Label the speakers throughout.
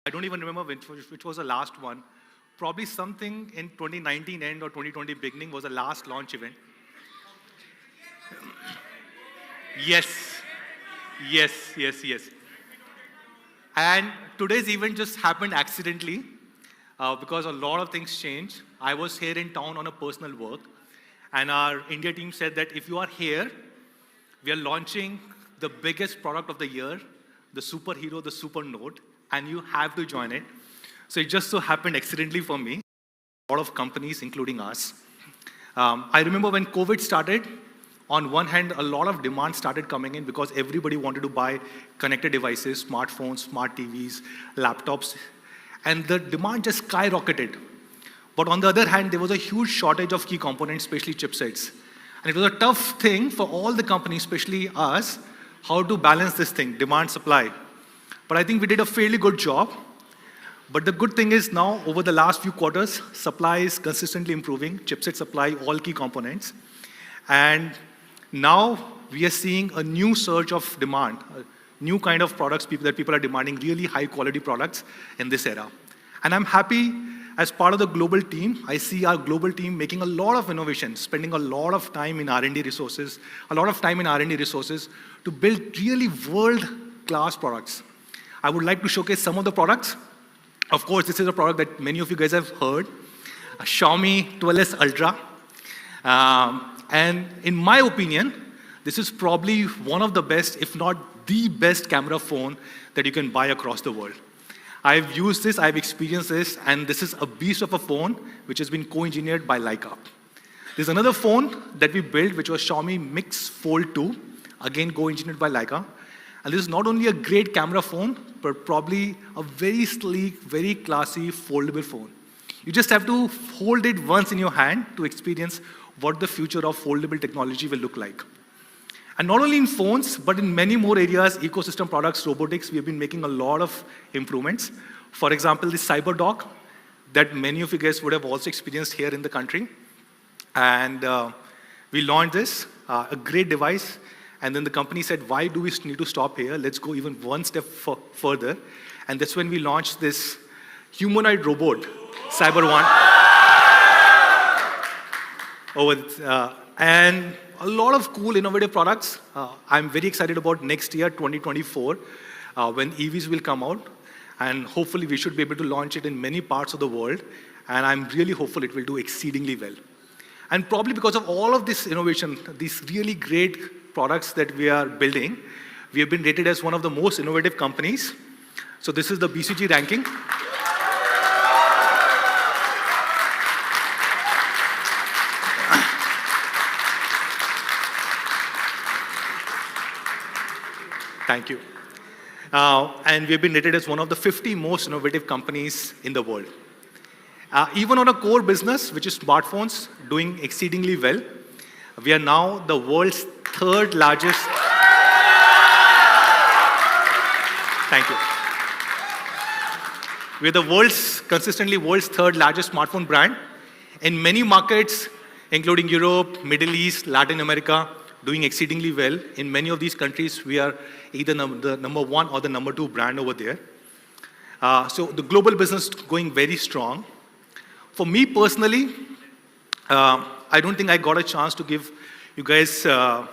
Speaker 1: I don't even remember which was the last one. Probably something in 2019 end or 2020 beginning was the last launch event. Yes, yes. And today's event just happened accidentally because a lot of things changed. I was here in town on a personal work, and our India team said that if you are here, we are launching the biggest product of the year, the superhero, the Super Note, and you have to join it. So it just so happened accidentally for me. A lot of companies, including us. I remember when COVID started, on one hand, a lot of demand started coming in because everybody wanted to buy connected devices, smartphones, smart TVs, laptops, and the demand just skyrocketed. But on the other hand, there was a huge shortage of key components, especially chipsets. And it was a tough thing for all the companies, especially us, how to balance this thing, demand, supply. But I think we did a fairly good job. But the good thing is now, over the last few quarters, supply is consistently improving, chipset supply, all key components. And now we are seeing a new surge of demand, a new kind of products that people are demanding, really high quality products in this era. And I'm happy as part of the global team, I see our global team making a lot of innovation, spending a lot of time in R&D resources, to build really world-class products. I would like to showcase some of the products. Of course, this is a product that many of you guys have heard, a Xiaomi 12S Ultra. And in my opinion, this is probably one of the best, if not the best camera phone that you can buy across the world. I've used this, I've experienced this, and this is a beast of a phone which has been co-engineered by Leica. There's another phone that we built which was Xiaomi Mix Fold 2, again co-engineered by Leica. And this is not only a great camera phone, but probably a very sleek, very classy, foldable phone. You just have to hold it once in your hand to experience what the future of foldable technology will look like. And not only in phones, but in many more areas, ecosystem products, robotics, we have been making a lot of improvements. For example, the Cyber Dock that many of you guys would have also experienced here in the country. And we launched this, a great device. And then the company said, why do we need to stop here? Let's go even one step further. And that's when we launched this humanoid robot, Cyber One. And a lot of cool, innovative products. I'm very excited about next year, 2024, when EVs will come out. And hopefully, we should be able to launch it in many parts of the world. And I'm really hopeful it will do exceedingly well. And probably because of all of this innovation, these really great products that we are building, we have been rated as one of the most innovative companies. So this is the BCG ranking. Thank you. And we've been rated as one of the 50 most innovative companies in the world. Even on a core business, which is smartphones, doing exceedingly well. We are now the world's third largest. Thank you. We're the consistently world's third largest smartphone brand. In many markets, including Europe, Middle East, Latin America, doing exceedingly well. In many of these countries, we are either the number one or the number two brand over there. So the global business going very strong. For me personally, I don't think I got a chance to give you guys an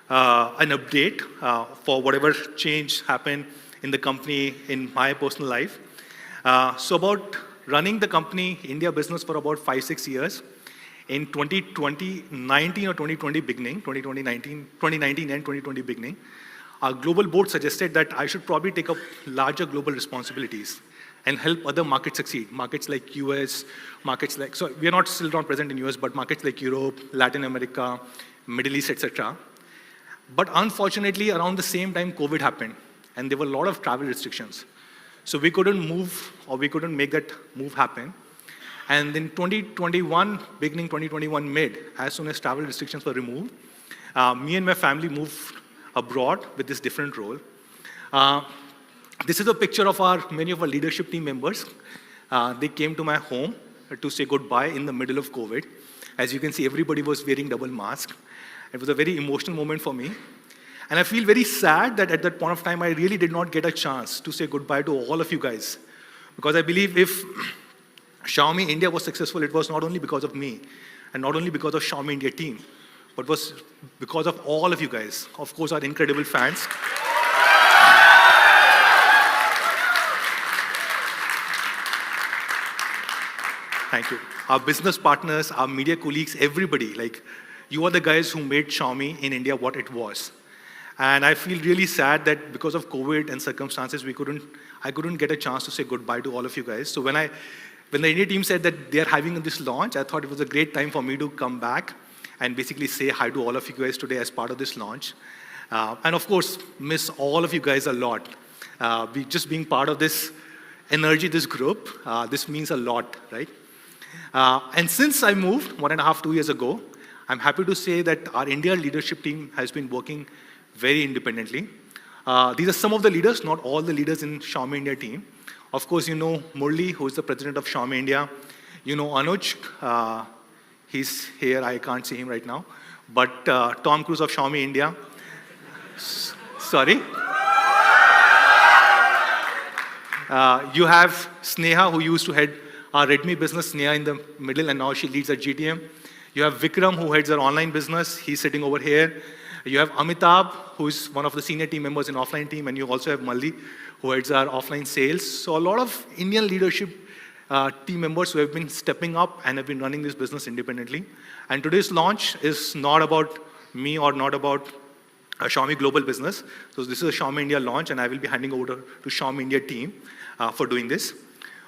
Speaker 1: update for whatever change happened in the company in my personal life. So about running the company, India business for about 5-6 years. In 2019 or 2020 beginning, 2019 and 2020 beginning, our global board suggested that I should probably take up larger global responsibilities and help other markets succeed. Markets like US, so we are still not present in US, but markets like Europe, Latin America, Middle East, etc. But unfortunately, around the same time, COVID happened, and there were a lot of travel restrictions. So we couldn't move, or we couldn't make that move happen. And in 2021, beginning 2021 mid, as soon as travel restrictions were removed, me and my family moved abroad with this different role. This is a picture of many of our leadership team members. They came to my home to say goodbye in the middle of COVID. As you can see, everybody was wearing double mask. It was a very emotional moment for me. And I feel very sad that at that point of time, I really did not get a chance to say goodbye to all of you guys. Because I believe if Xiaomi India was successful, it was not only because of me, and not only because of Xiaomi India team, but was because of all of you guys. Of course, our incredible fans. Thank you. Our business partners, our media colleagues, everybody, like, you are the guys who made Xiaomi in India what it was. And I feel really sad that because of COVID and circumstances, I couldn't get a chance to say goodbye to all of you guys. So when the India team said that they're having this launch, I thought it was a great time for me to come back and basically say hi to all of you guys today as part of this launch. And of course, miss all of you guys a lot. Just being part of this energy, this group, this means a lot, right? And since I moved 1.5, 2 years ago, I'm happy to say that our India leadership team has been working very independently. These are some of the leaders, not all the leaders in Xiaomi India team. Of course, you know Murli, who is the president of Xiaomi India. You know Anuj, he's here, I can't see him right now. But Tom Cruise of Xiaomi India. Sorry. You have Sneha, who used to head our Redmi business, Sneha in the middle, and now she leads at GTM. You have Vikram, who heads our online business. He's sitting over here. You have Amitabh, who is one of the senior team members in offline team, and you also have Malli, who heads our offline sales. So a lot of Indian leadership team members who have been stepping up and have been running this business independently. And today's launch is not about me or not about a Xiaomi global business. So this is a Xiaomi India launch, and I will be handing over to Xiaomi India team for doing this.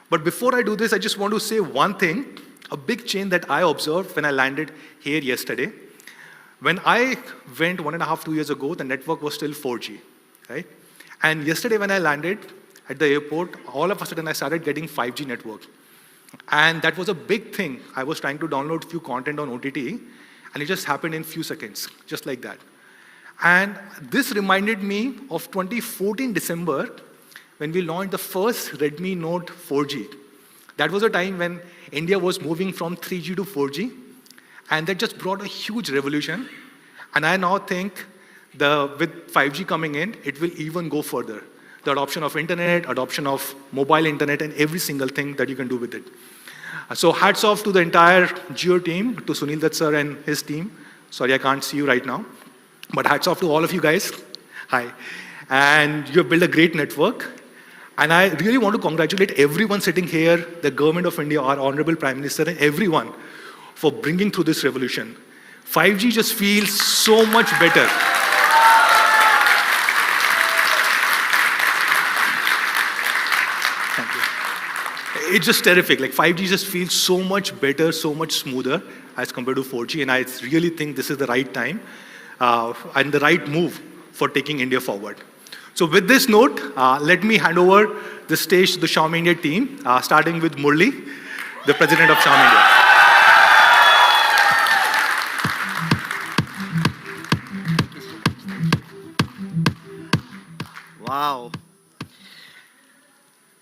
Speaker 1: But before I do this, I just want to say one thing, a big change that I observed when I landed here yesterday. When I went 1.5, 2 years ago, the network was still 4G, right? And yesterday when I landed at the airport, all of a sudden I started getting 5G network. And that was a big thing. I was trying to download few content on OTT, and it just happened in few seconds, just like that. And this reminded me of 2014 December, when we launched the first Redmi Note 4G. That was a time when India was moving from 3G to 4G. And that just brought a huge revolution. And I now think with 5G coming in, it will even go further. The adoption of internet, adoption of mobile internet, and every single thing that you can do with it. So hats off to the entire Jio team, to Sunil Dutt sir and his team. Sorry, I can't see you right now. But hats off to all of you guys. Hi. And you have built a great network. And I really want to congratulate everyone sitting here, the government of India, our Honorable Prime Minister, and everyone for bringing through this revolution. 5G just feels so much better. Thank you. It's just terrific. Like 5G just feels so much better, so much smoother as compared to 4G. And I really think this is the right time and the right move for taking India forward. So with this note, let me hand over the stage to the Xiaomi India team, starting with Murli, the president of Xiaomi India.
Speaker 2: Wow.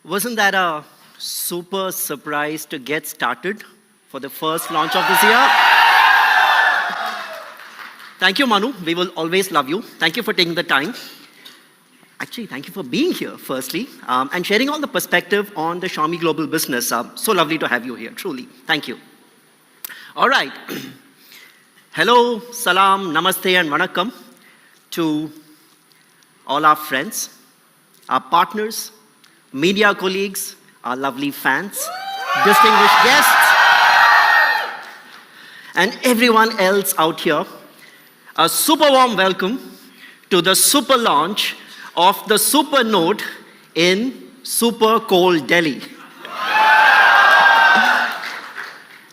Speaker 2: Wasn't that a super surprise to get started for the first launch of this year? Thank you, Manu. We will always love you. Thank you for taking the time. Actually, thank you for being here, firstly, and sharing all the perspective on the Xiaomi global business. So lovely to have you here, truly. Thank you. All right. Hello, salam, namaste, and vanakkam to all our friends, our partners, media colleagues, our lovely fans, distinguished guests, and everyone else out here. A super warm welcome to the super launch of the Super Note in super cold Delhi.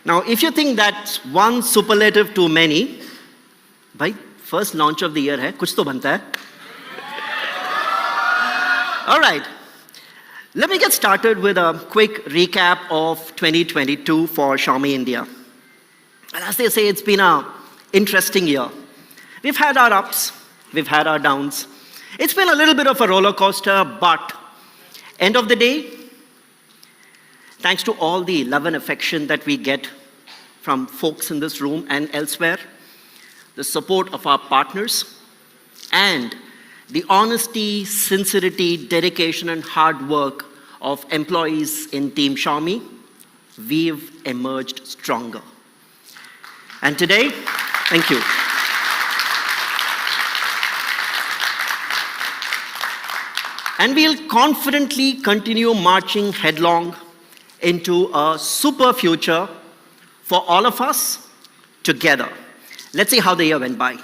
Speaker 2: Now, if you think that's one superlative too many, bhai, first launch of the year hai, kuch to banta hai. All right, let me get started with a quick recap of 2022 for Xiaomi India. And as they say, it's been an interesting year. We've had our ups, we've had our downs. It's been a little bit of a roller coaster, but end of the day, thanks to all the love and affection that we get from folks in this room and elsewhere, the support of our partners, and the honesty, sincerity, dedication, and hard work of employees in Team Xiaomi, we've emerged stronger. And today, thank you. And we'll confidently continue marching headlong into a super future for all of us together. Let's see how the year went by.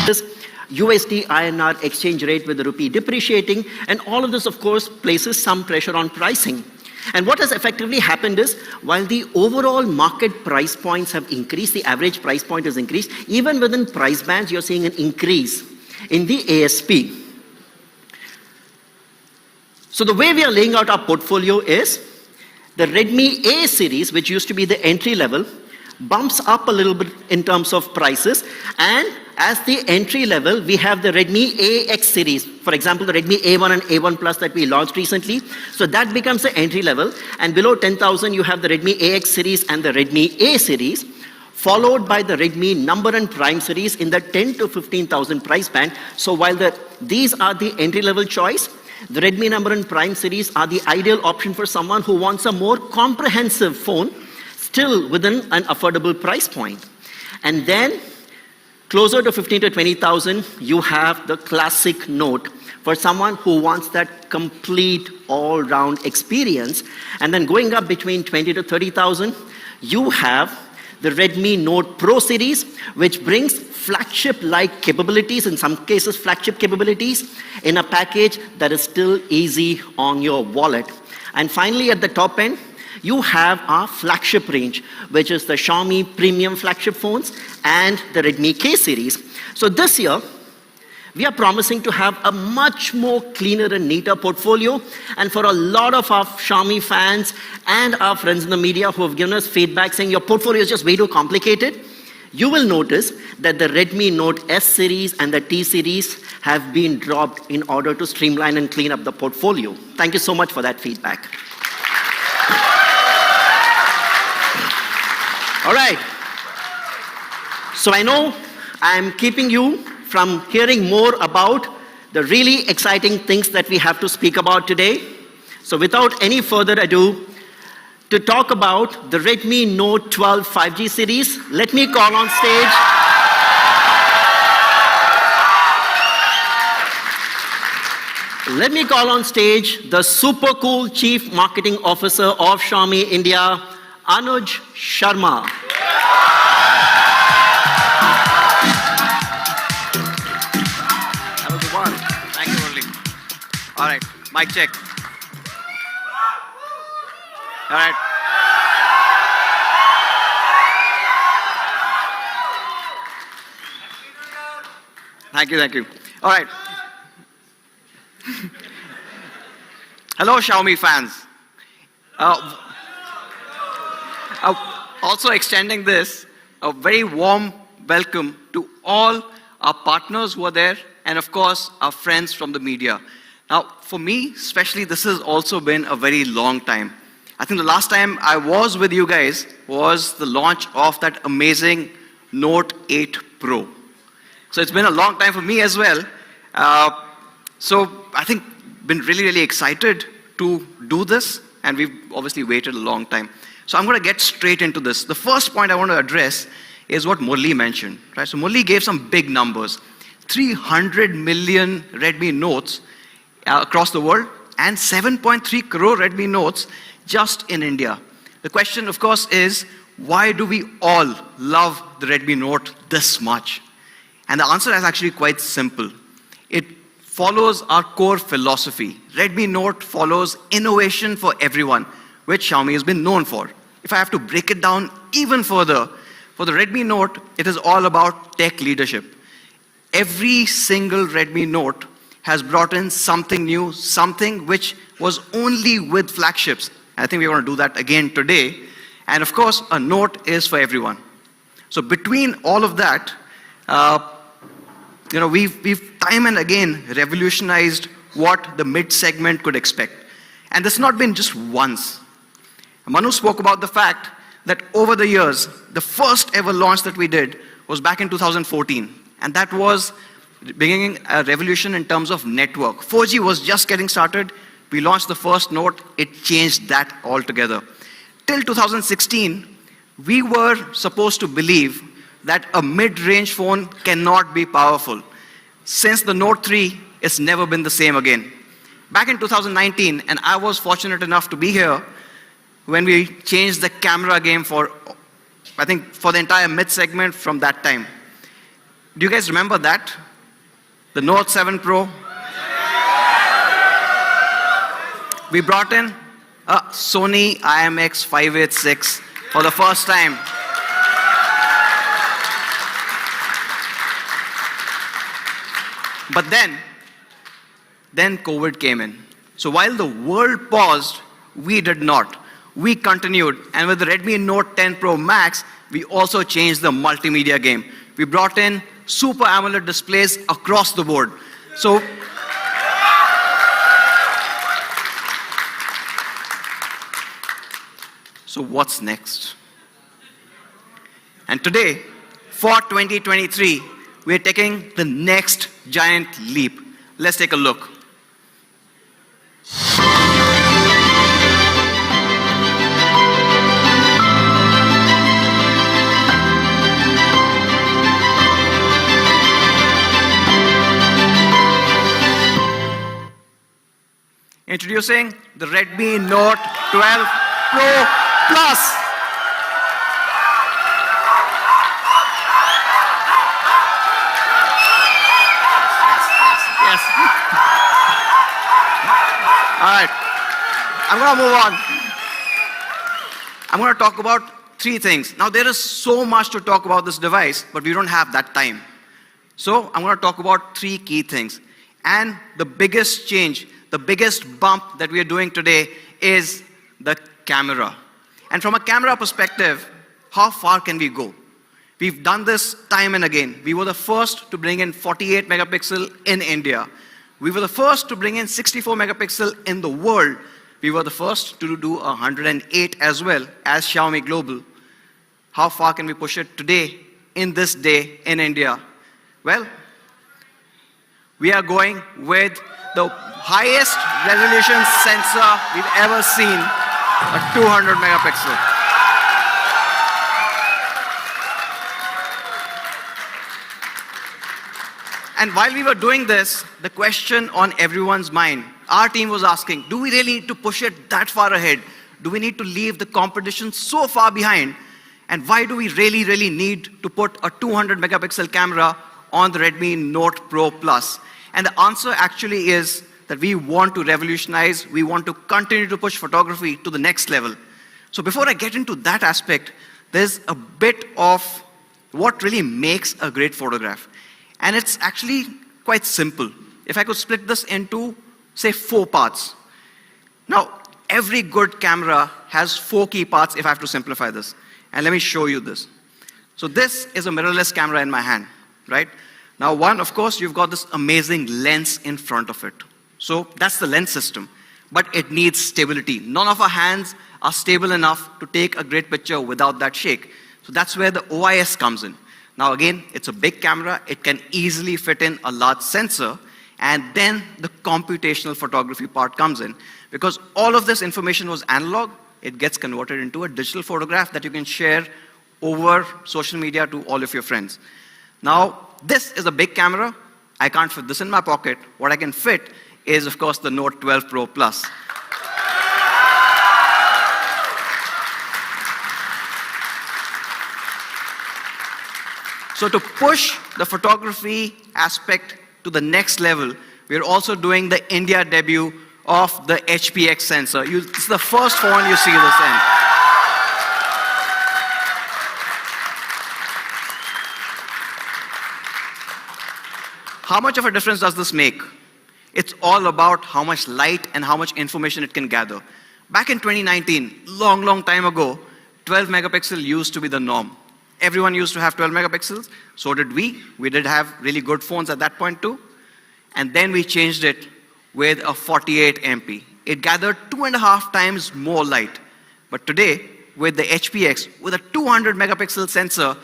Speaker 2: This USD INR exchange rate with the rupee depreciating, and all of this, of course, places some pressure on pricing. And what has effectively happened is, while the overall market price points have increased, the average price point has increased, even within price bands, you're seeing an increase in the ASP. So the way we are laying out our portfolio is, the Redmi A series, which used to be the entry level, bumps up a little bit in terms of prices, and as the entry level, we have the Redmi AX series. For example, the Redmi A1 and A1 Plus that we launched recently. So that becomes the entry level, and below 10,000, you have the Redmi AX series and the Redmi A series, followed by the Redmi Number and Prime series in the 10 to 15,000 price band. So while these are the entry level choice, the Redmi Number and Prime series are the ideal option for someone who wants a more comprehensive phone, still within an affordable price point. And then, closer to 15 to 20,000, you have the classic Note for someone who wants that complete all-round experience. And then going up between 20 to 30,000, you have the Redmi Note Pro series, which brings flagship-like capabilities, in some cases flagship capabilities, in a package that is still easy on your wallet. And finally, at the top end, you have our flagship range, which is the Xiaomi premium flagship phones and the Redmi K series. So this year, we are promising to have a much more cleaner and neater portfolio. And for a lot of our Xiaomi fans and our friends in the media who have given us feedback saying your portfolio is just way too complicated, you will notice that the Redmi Note S series and the T series have been dropped in order to streamline and clean up the portfolio. Thank you so much for that feedback. All right. So I know I'm keeping you from hearing more about the really exciting things that we have to speak about today. So without any further ado, to talk about the Redmi Note 12 5G series, let me call on stage the super cool Chief Marketing Officer of Xiaomi India, Anuj Sharma.
Speaker 3: That was the one. Thank you, Murli. All right, mic check. All right. Thank you. All right. Hello, Xiaomi fans. Also extending this, a very warm welcome to all our partners who are there, and of course, our friends from the media. Now, for me, especially, this has also been a very long time. I think the last time I was with you guys was the launch of that amazing Note 8 Pro. So it's been a long time for me as well. So I think been really excited to do this, and we've obviously waited a long time. So I'm going to get straight into this. The first point I want to address is what Murli mentioned, right? So Murli gave some big numbers. 300 million Redmi Notes across the world, and 7.3 crore Redmi Notes just in India. The question, of course, is why do we all love the Redmi Note this much? And the answer is actually quite simple. It follows our core philosophy. Redmi Note follows innovation for everyone, which Xiaomi has been known for. If I have to break it down even further, for the Redmi Note, it is all about tech leadership. Every single Redmi Note has brought in something new, something which was only with flagships. I think we're going to do that again today. And of course, a Note is for everyone. So between all of that, we've time and again revolutionized what the mid-segment could expect. And this has not been just once. Manu spoke about the fact that over the years, the first ever launch that we did was back in 2014. And that was bringing a revolution in terms of network. 4G was just getting started. We launched the first Note. It changed that altogether. Till 2016, we were supposed to believe that a mid-range phone cannot be powerful. Since the Note 3, it's never been the same again. Back in 2019, and I was fortunate enough to be here when we changed the camera game for the entire mid-segment from that time. Do you guys remember that? The Note 7 Pro. We brought in a Sony IMX586 for the first time. But then COVID came in. So while the world paused, we did not. We continued. And with the Redmi Note 10 Pro Max, we also changed the multimedia game. We brought in Super AMOLED displays across the board. So what's next? And today, for 2023, we're taking the next giant leap. Let's take a look. Introducing the Redmi Note 12 Pro Plus. Yes. All right. I'm going to move on. I'm going to talk about three things. Now, there is so much to talk about this device, but we don't have that time. So I'm going to talk about three key things. And the biggest change, the biggest bump that we are doing today is the camera. And from a camera perspective, how far can we go? We've done this time and again. We were the first to bring in 48 megapixel in India. We were the first to bring in 64 megapixel in the world. We were the first to do 108 as well as Xiaomi Global. How far can we push it today, in this day, in India? Well, we are going with the highest resolution sensor we've ever seen, a 200 megapixel. And while we were doing this, the question on everyone's mind, our team was asking, do we really need to push it that far ahead? Do we need to leave the competition so far behind? And why do we really, really need to put a 200 megapixel camera on the Redmi Note Pro Plus? And the answer actually is that we want to revolutionize, we want to continue to push photography to the next level. So before I get into that aspect, there's a bit of what really makes a great photograph. And it's actually quite simple. If I could split this into, say, 4 parts. Now, every good camera has 4 key parts if I have to simplify this. And let me show you this. So this is a mirrorless camera in my hand, right? Now, one, of course, you've got this amazing lens in front of it. So that's the lens system. But it needs stability. None of our hands are stable enough to take a great picture without that shake. So that's where the OIS comes in. Now again, it's a big camera. It can easily fit in a large sensor. And then the computational photography part comes in. Because all of this information was analog, it gets converted into a digital photograph that you can share over social media to all of your friends. Now, this is a big camera. I can't fit this in my pocket. What I can fit is, of course, the Note 12 Pro Plus. So to push the photography aspect to to the next level, we're also doing the India debut of the HPX sensor. It's the first phone you see this in. How much of a difference does this make? It's all about how much light and how much information it can gather. Back in 2019, long time ago, 12 megapixel used to be the norm. Everyone used to have 12 megapixels. So did we. We did have really good phones at that point too. And then we changed it with a 48 MP. It gathered 2.5 times more light. But today, with the HPX, with a 200 megapixel sensor,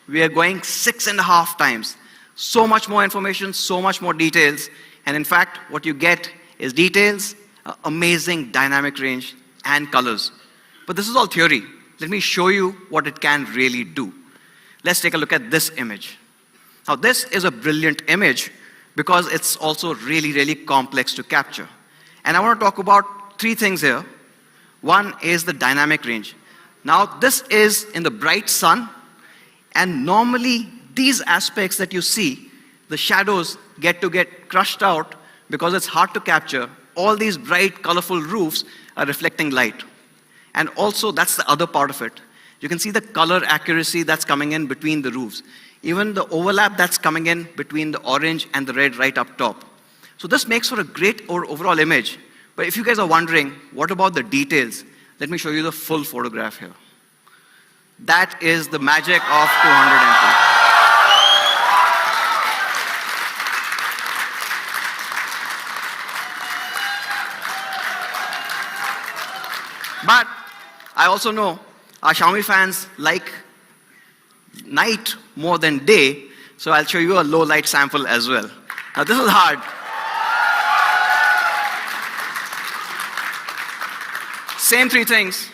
Speaker 3: we are going 6.5 times. So much more information, so much more details. And in fact, what you get is details, amazing dynamic range, and colors. But this is all theory. Let me show you what it can really do. Let's take a look at this image. Now, this is a brilliant image because it's also really complex to capture. And I want to talk about 3 things here. One is the dynamic range. Now, this is in the bright sun, and normally these aspects that you see, the shadows get crushed out because it's hard to capture. All these bright, colorful roofs are reflecting light. And also, that's the other part of it. You can see the color accuracy that's coming in between the roofs. Even the overlap that's coming in between the orange and the red right up top. So this makes for a great overall image. But if you guys are wondering, what about the details? Let me show you the full photograph here. That is the magic of 200 MP. But I also know our Xiaomi fans like night more than day, so I'll show you a low light sample as well. Now this is hard. Same 3 things.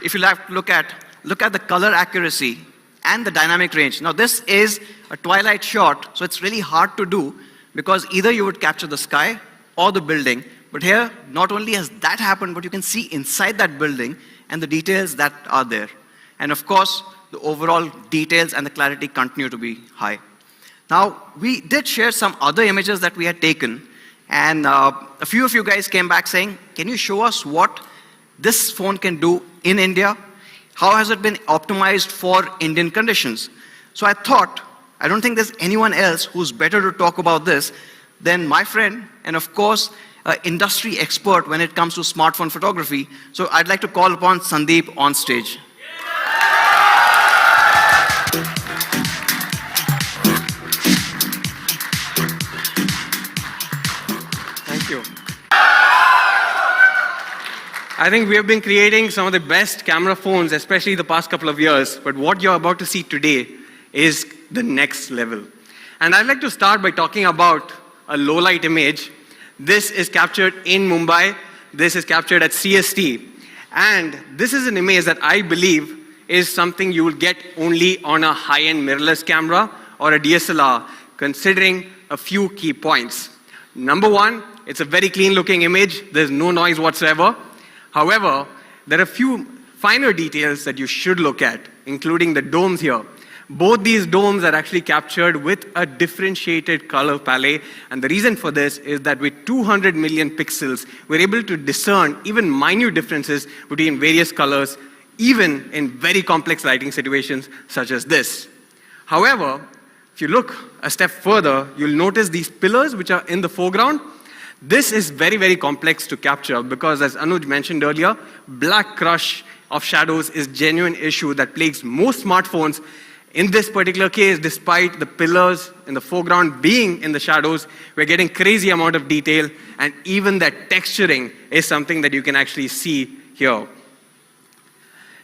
Speaker 3: If you like to look at the color accuracy and the dynamic range. Now this is a twilight shot, so it's really hard to do because either you would capture the sky or the building. But here, not only has that happened, but you can see inside that building and the details that are there. And of course, the overall details and the clarity continue to be high. Now, we did share some other images that we had taken, and a few of you guys came back saying, can you show us what this phone can do in India? How has it been optimized for Indian conditions? So I thought, I don't think there's anyone else who's better to talk about this than my friend, and of course, industry expert when it comes to smartphone photography. So I'd like to call upon Sandeep on stage.
Speaker 4: Thank you. I think we have been creating some of the best camera phones, especially the past couple of years. But what you're about to see today is the next level. And I'd like to start by talking about a low light image. This is captured in Mumbai. This is captured at CST. And this is an image that I believe is something you will get only on a high-end mirrorless camera or a DSLR, considering a few key points. Number 1, it's a very clean-looking image. There's no noise whatsoever. However, there are a few finer details that you should look at, including the domes here. Both these domes are actually captured with a differentiated color palette, and the reason for this is that with 200 million pixels, we're able to discern even minute differences between various colors, even in very complex lighting situations such as this. However, if you look a step further, you'll notice these pillars which are in the foreground. This is very complex to capture because, as Anuj mentioned earlier, black crush of shadows is a genuine issue that plagues most smartphones. In this particular case, despite the pillars in the foreground being in the shadows, we're getting crazy amount of detail, and even that texturing is something that you can actually see here.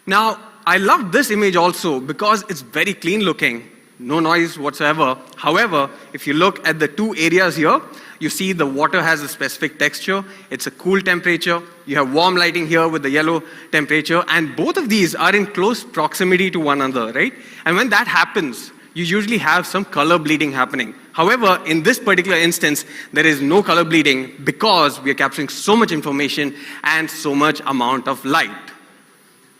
Speaker 4: Now, I love this image also because it's very clean looking, no noise whatsoever. However, if you look at the 2 areas here, you see the water has a specific texture. It's a cool temperature. You have warm lighting here with the yellow temperature, and both of these are in close proximity to one another, right? And when that happens, you usually have some color bleeding happening. However, in this particular instance, there is no color bleeding because we are capturing so much information and so much amount of light.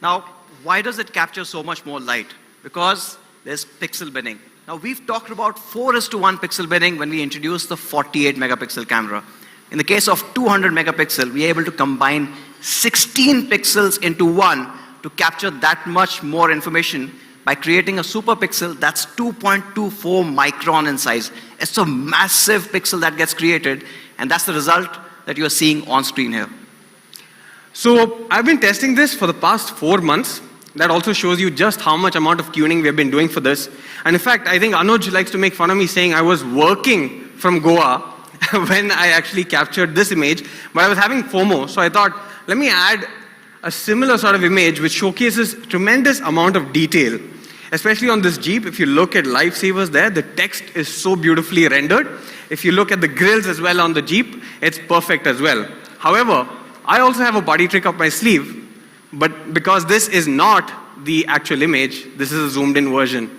Speaker 3: Now, why does it capture so much more light? Because there's pixel binning. Now, we've talked about 4:1 pixel binning when we introduced the 48 megapixel camera. In the case of 200 megapixel, we are able to combine 16 pixels into one to capture that much more information by creating a super pixel that's 2.24 micron in size. It's a massive pixel that gets created, and that's the result that you're seeing on screen here.
Speaker 4: So I've been testing this for the past 4 months. That also shows you just how much amount of tuning we have been doing for this. And in fact, I think Anuj likes to make fun of me saying I was working from Goa when I actually captured this image, but I was having FOMO, so I thought, let me add a similar sort of image which showcases tremendous amount of detail. Especially on this Jeep, if you look at lifesavers there, the text is so beautifully rendered. If you look at the grills as well on the Jeep, it's perfect as well. However, I also have a party trick up my sleeve, but because this is not the actual image, this is a zoomed in version.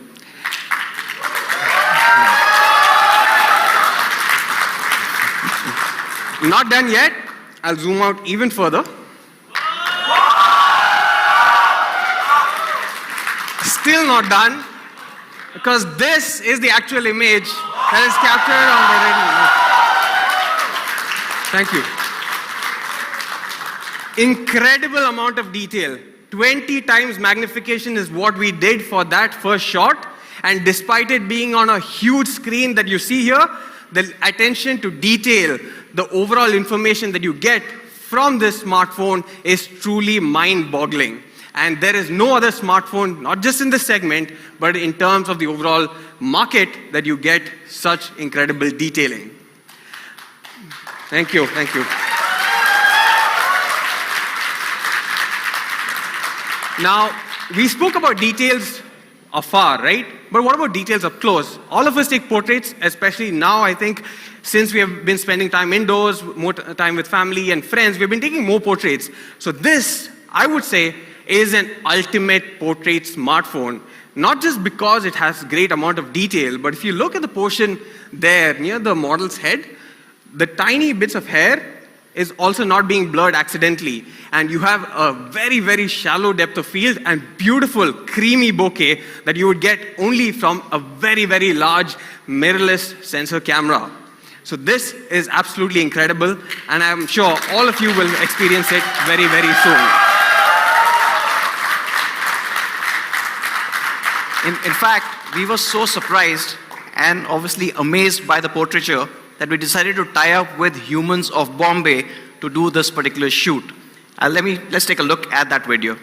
Speaker 4: Not done yet. I'll zoom out even further. Still not done, because this is the actual image that is captured on the Redmi Note. Thank you. Incredible amount of detail. 20 times magnification is what we did for that first shot, and despite it being on a huge screen that you see here, the attention to detail, the overall information that you get from this smartphone is truly mind-boggling. And there is no other smartphone, not just in this segment, but in terms of the overall market, that you get such incredible detailing. Thank you, thank you. Now, we spoke about details afar, right? But what about details up close? All of us take portraits, especially now, I think, since we have been spending time indoors, more time with family and friends, we've been taking more portraits. So this, I would say, is an ultimate portrait smartphone. Not just because it has great amount of detail, but if you look at the portion there near the model's head, the tiny bits of hair is also not being blurred accidentally. And you have a very, very shallow depth of field and beautiful creamy bokeh that you would get only from a very, very large mirrorless sensor camera. So this is absolutely incredible, and I'm sure all of you will experience it very, very soon.
Speaker 3: In fact, we were so surprised and obviously amazed by the portraiture that we decided to tie up with Humans of Bombay to do this particular shoot. Let's take a look at that video.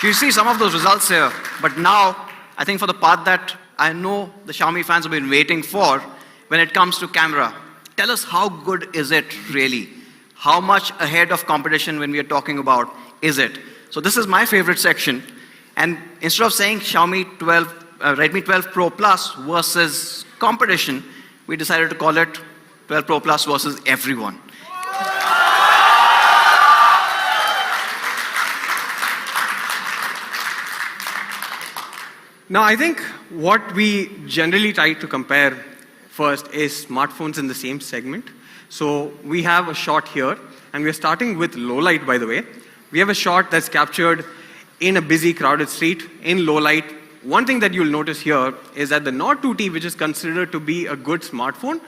Speaker 3: You see some of those results here, but now, I think for the part that I know the Xiaomi fans have been waiting for, when it comes to camera, tell us how good is it really? How much ahead of competition when we are talking about is it? So this is my favorite section, and instead of saying Redmi 12 Pro Plus versus competition, we decided to call it 12 Pro Plus versus everyone.
Speaker 4: Now, I think what we generally try to compare first is smartphones in the same segment. So we have a shot here, and we're starting with low light, by the way. We have a shot that's captured in a busy, crowded street in low light. One thing that you'll notice here is that the Note 2T, which is considered to be a good smartphone,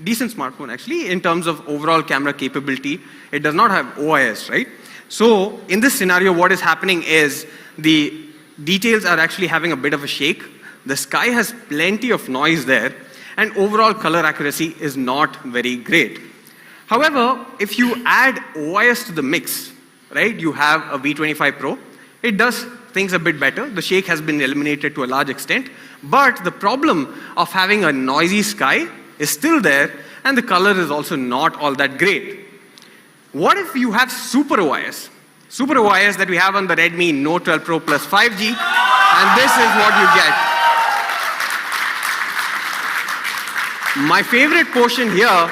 Speaker 4: decent smartphone actually, in terms of overall camera capability, it does not have OIS, right? So in this scenario, what is happening is the details are actually having a bit of a shake. The sky has plenty of noise there, and overall color accuracy is not very great. However, if you add OIS to the mix, right, you have a V25 Pro, it does things a bit better. The shake has been eliminated to a large extent, but the problem of having a noisy sky is still there, and the color is also not all that great. What if you have Super OIS? Super OIS that we have on the Redmi Note 12 Pro Plus 5G, and this is what you get. My favorite portion here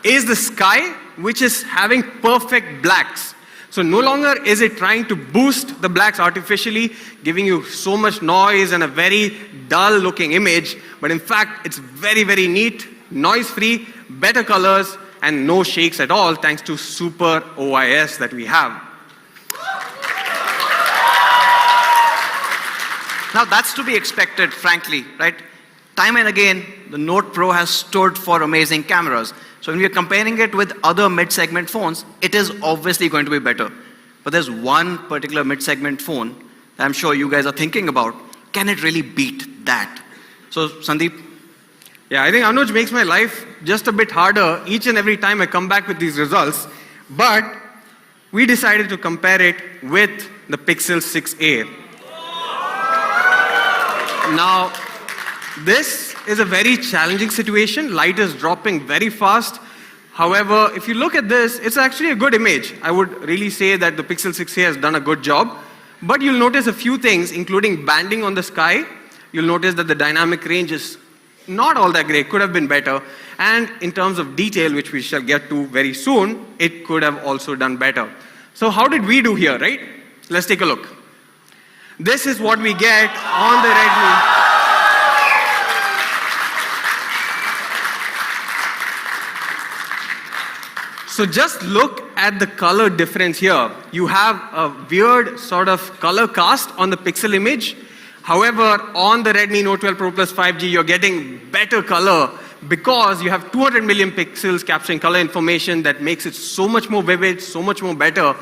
Speaker 4: is the sky, which is having perfect blacks. So no longer is it trying to boost the blacks artificially, giving you so much noise and a very dull looking image, but in fact, it's very, very neat, noise-free, better colors, and no shakes at all, thanks to super OIS that we have.
Speaker 3: Now that's to be expected, frankly, right? Time and again, the Note Pro has stood for amazing cameras. So when we're comparing it with other mid-segment phones, it is obviously going to be better. But there's one particular mid-segment phone that I'm sure you guys are thinking about. Can it really beat that? So Sandeep?
Speaker 4: Yeah, I think Anuj makes my life just a bit harder each and every time I come back with these results. But we decided to compare it with the Pixel 6a. Now, this is a very challenging situation. Light is dropping very fast. However, if you look at this, it's actually a good image. I would really say that the Pixel 6a has done a good job. But you'll notice a few things, including banding on the sky. You'll notice that the dynamic range is not all that great, could have been better. And in terms of detail, which we shall get to very soon, it could have also done better. So how did we do here, right? Let's take a look. This is what we get on the Redmi. So just look at the color difference here. You have a weird sort of color cast on the Pixel image. However, on the Redmi Note 12 Pro Plus 5G, you're getting better color because you have 200 million pixels capturing color information that makes it so much more vivid, so much more better,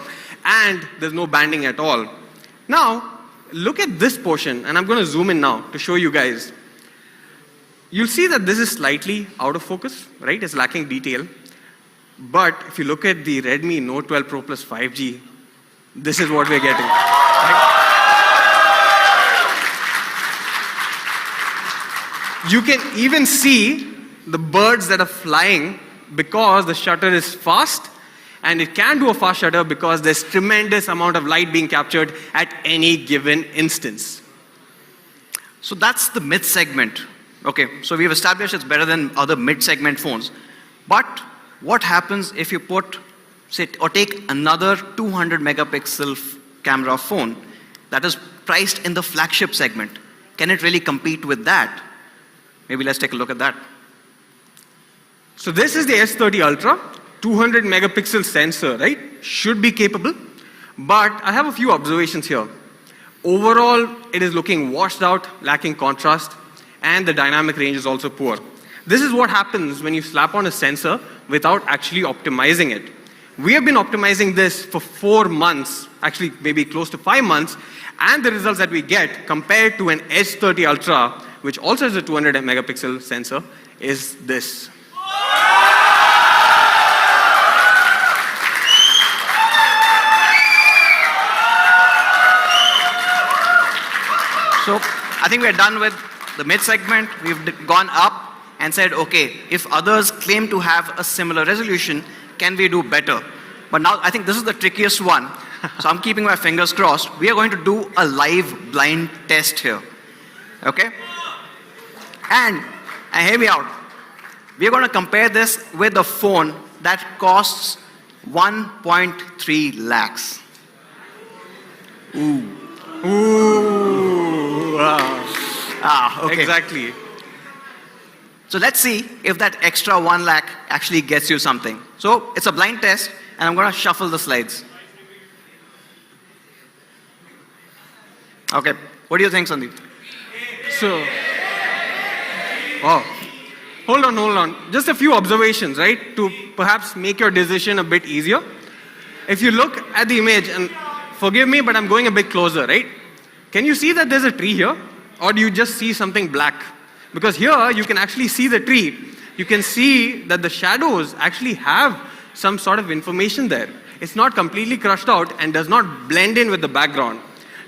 Speaker 4: and there's no banding at all. Now, look at this portion, and I'm going to zoom in now to show you guys. You'll see that this is slightly out of focus, right? It's lacking detail. But if you look at the Redmi Note 12 Pro Plus 5G, this is what we're getting. Right? You can even see the birds that are flying because the shutter is fast, and it can do a fast shutter because there's tremendous amount of light being captured at any given instance.
Speaker 3: So that's the mid-segment. Okay, so we've established it's better than other mid-segment phones. But what happens if you put, say, or take another 200 megapixel camera phone that is priced in the flagship segment? Can it really compete with that? Maybe let's take a look at that.
Speaker 4: So this is the S30 Ultra, 200 megapixel sensor, right? Should be capable. But I have a few observations here. Overall, it is looking washed out, lacking contrast, and the dynamic range is also poor. This is what happens when you slap on a sensor without actually optimizing it. We have been optimizing this for 4 months, actually maybe close to 5 months, and the results that we get compared to an S30 Ultra, which also has a 200 megapixel sensor, is this.
Speaker 3: So I think we're done with the mid-segment. We've gone up and said, okay, if others claim to have a similar resolution, can we do better? But now I think this is the trickiest one. So I'm keeping my fingers crossed. We are going to do a live blind test here. Okay? And hear me out. We are going to compare this with a phone that costs 1.3 lakhs.
Speaker 4: Ooh.
Speaker 3: Okay.
Speaker 4: Exactly.
Speaker 3: So let's see if that extra 1 lakh actually gets you something. So it's a blind test, and I'm going to shuffle the slides. Okay, what do you think, Sandeep?
Speaker 4: So, oh, hold on. Just a few observations, right? To perhaps make your decision a bit easier. If you look at the image, and forgive me, but I'm going a bit closer, right? Can you see that there's a tree here? Or do you just see something black? Because here, you can actually see the tree. You can see that the shadows actually have some sort of information there. It's not completely crushed out and does not blend in with the background.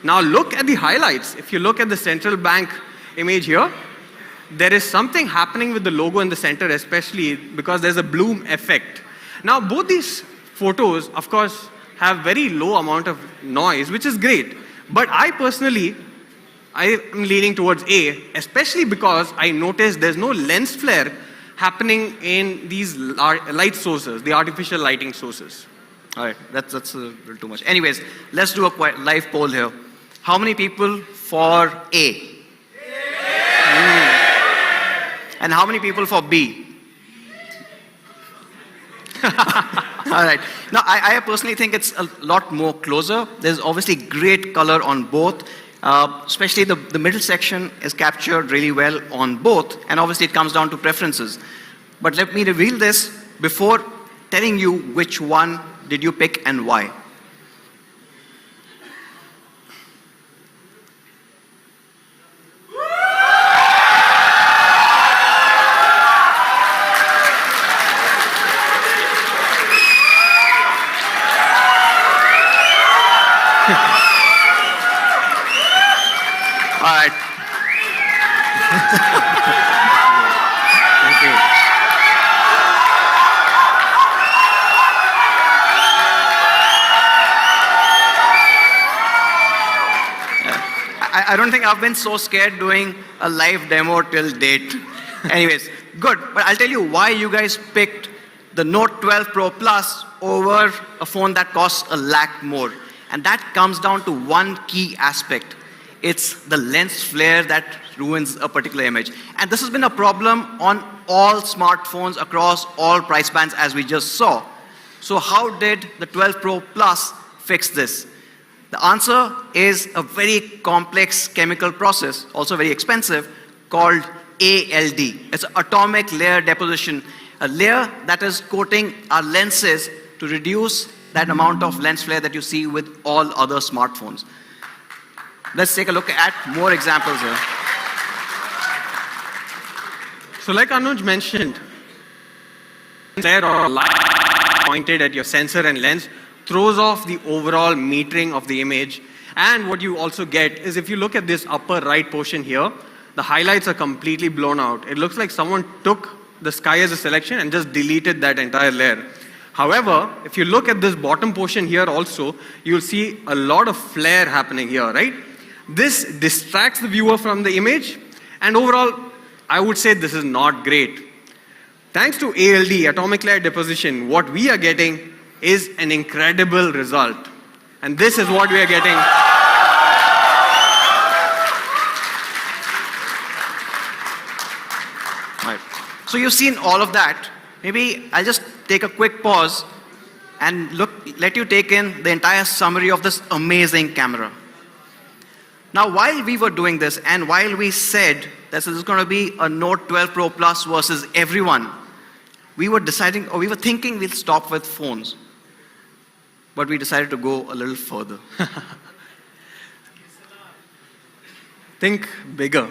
Speaker 4: Now look at the highlights. If you look at the central bank image here, there is something happening with the logo in the center, especially because there's a bloom effect. Now both these photos, of course, have very low amount of noise, which is great. But I personally, I am leaning towards A, especially because I noticed there's no lens flare happening in these light sources, the artificial lighting sources.
Speaker 3: All right, that's a little too much. Anyways, let's do a live poll here. How many people for A? And how many people for B? All right. Now, I personally think it's a lot more closer. There's obviously great color on both. Especially the middle section is captured really well on both. And obviously, it comes down to preferences. But let me reveal this before telling you which one did you pick and why. All right.
Speaker 4: Thank you.
Speaker 3: I don't think I've been so scared doing a live demo till date. Anyways, good. But I'll tell you why you guys picked the Note 12 Pro Plus over a phone that costs $1 lakh more. And that comes down to one key aspect. It's the lens flare that ruins a particular image. And this has been a problem on all smartphones across all price bands, as we just saw. So how did the 12 Pro Plus fix this? The answer is a very complex chemical process, also very expensive, called ALD. It's atomic layer deposition, a layer that is coating our lenses to reduce that amount of lens flare that you see with all other smartphones. Let's take a look at more examples here.
Speaker 4: So like Anuj mentioned, there or light pointed at your sensor and lens throws off the overall metering of the image. And what you also get is if you look at this upper right portion here, the highlights are completely blown out. It looks like someone took the sky as a selection and just deleted that entire layer. However, if you look at this bottom portion here also, you'll see a lot of flare happening here, right? This distracts the viewer from the image, and overall, I would say this is not great. Thanks to ALD, atomic layer deposition, what we are getting is an incredible result. And this is what we are getting.
Speaker 3: Right. So you've seen all of that. Maybe I'll just take a quick pause and let you take in the entire summary of this amazing camera. Now, while we were doing this, and while we said that this is going to be a Note 12 Pro Plus versus everyone, we were thinking we'll stop with phones. But we decided to go a little further.
Speaker 4: Think bigger.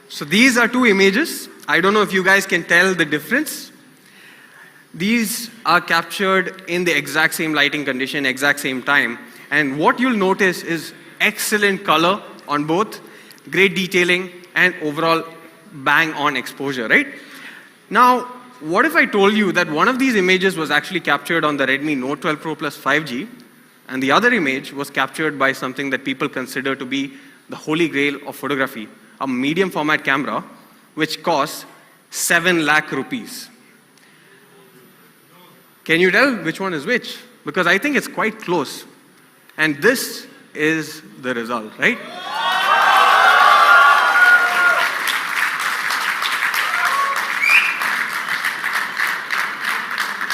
Speaker 4: So these are two images. I don't know if you guys can tell the difference. These are captured in the exact same lighting condition, exact same time. And what you'll notice is excellent color on both, great detailing, and overall bang-on exposure, right? Now, what if I told you that one of these images was actually captured on the Redmi Note 12 Pro Plus 5G, and the other image was captured by something that people consider to be the holy grail of photography, a medium format camera, which costs 7 lakh rupees. Can you tell which one is which? Because I think it's quite close. And this is the result, right?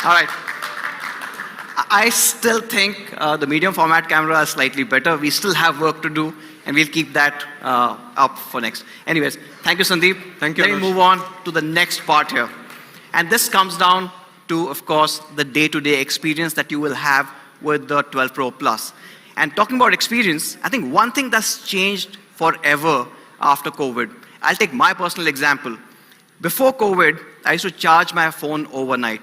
Speaker 3: All right. I still think the medium format camera is slightly better. We still have work to do, and we'll keep that up for next. Anyways, thank you, Sandeep.
Speaker 4: Thank you,
Speaker 3: Let me move on to the next part here. And this comes down to, of course, the day-to-day experience that you will have with the 12 Pro Plus. And talking about experience, I think one thing that's changed forever after COVID, I'll take my personal example. Before COVID, I used to charge my phone overnight.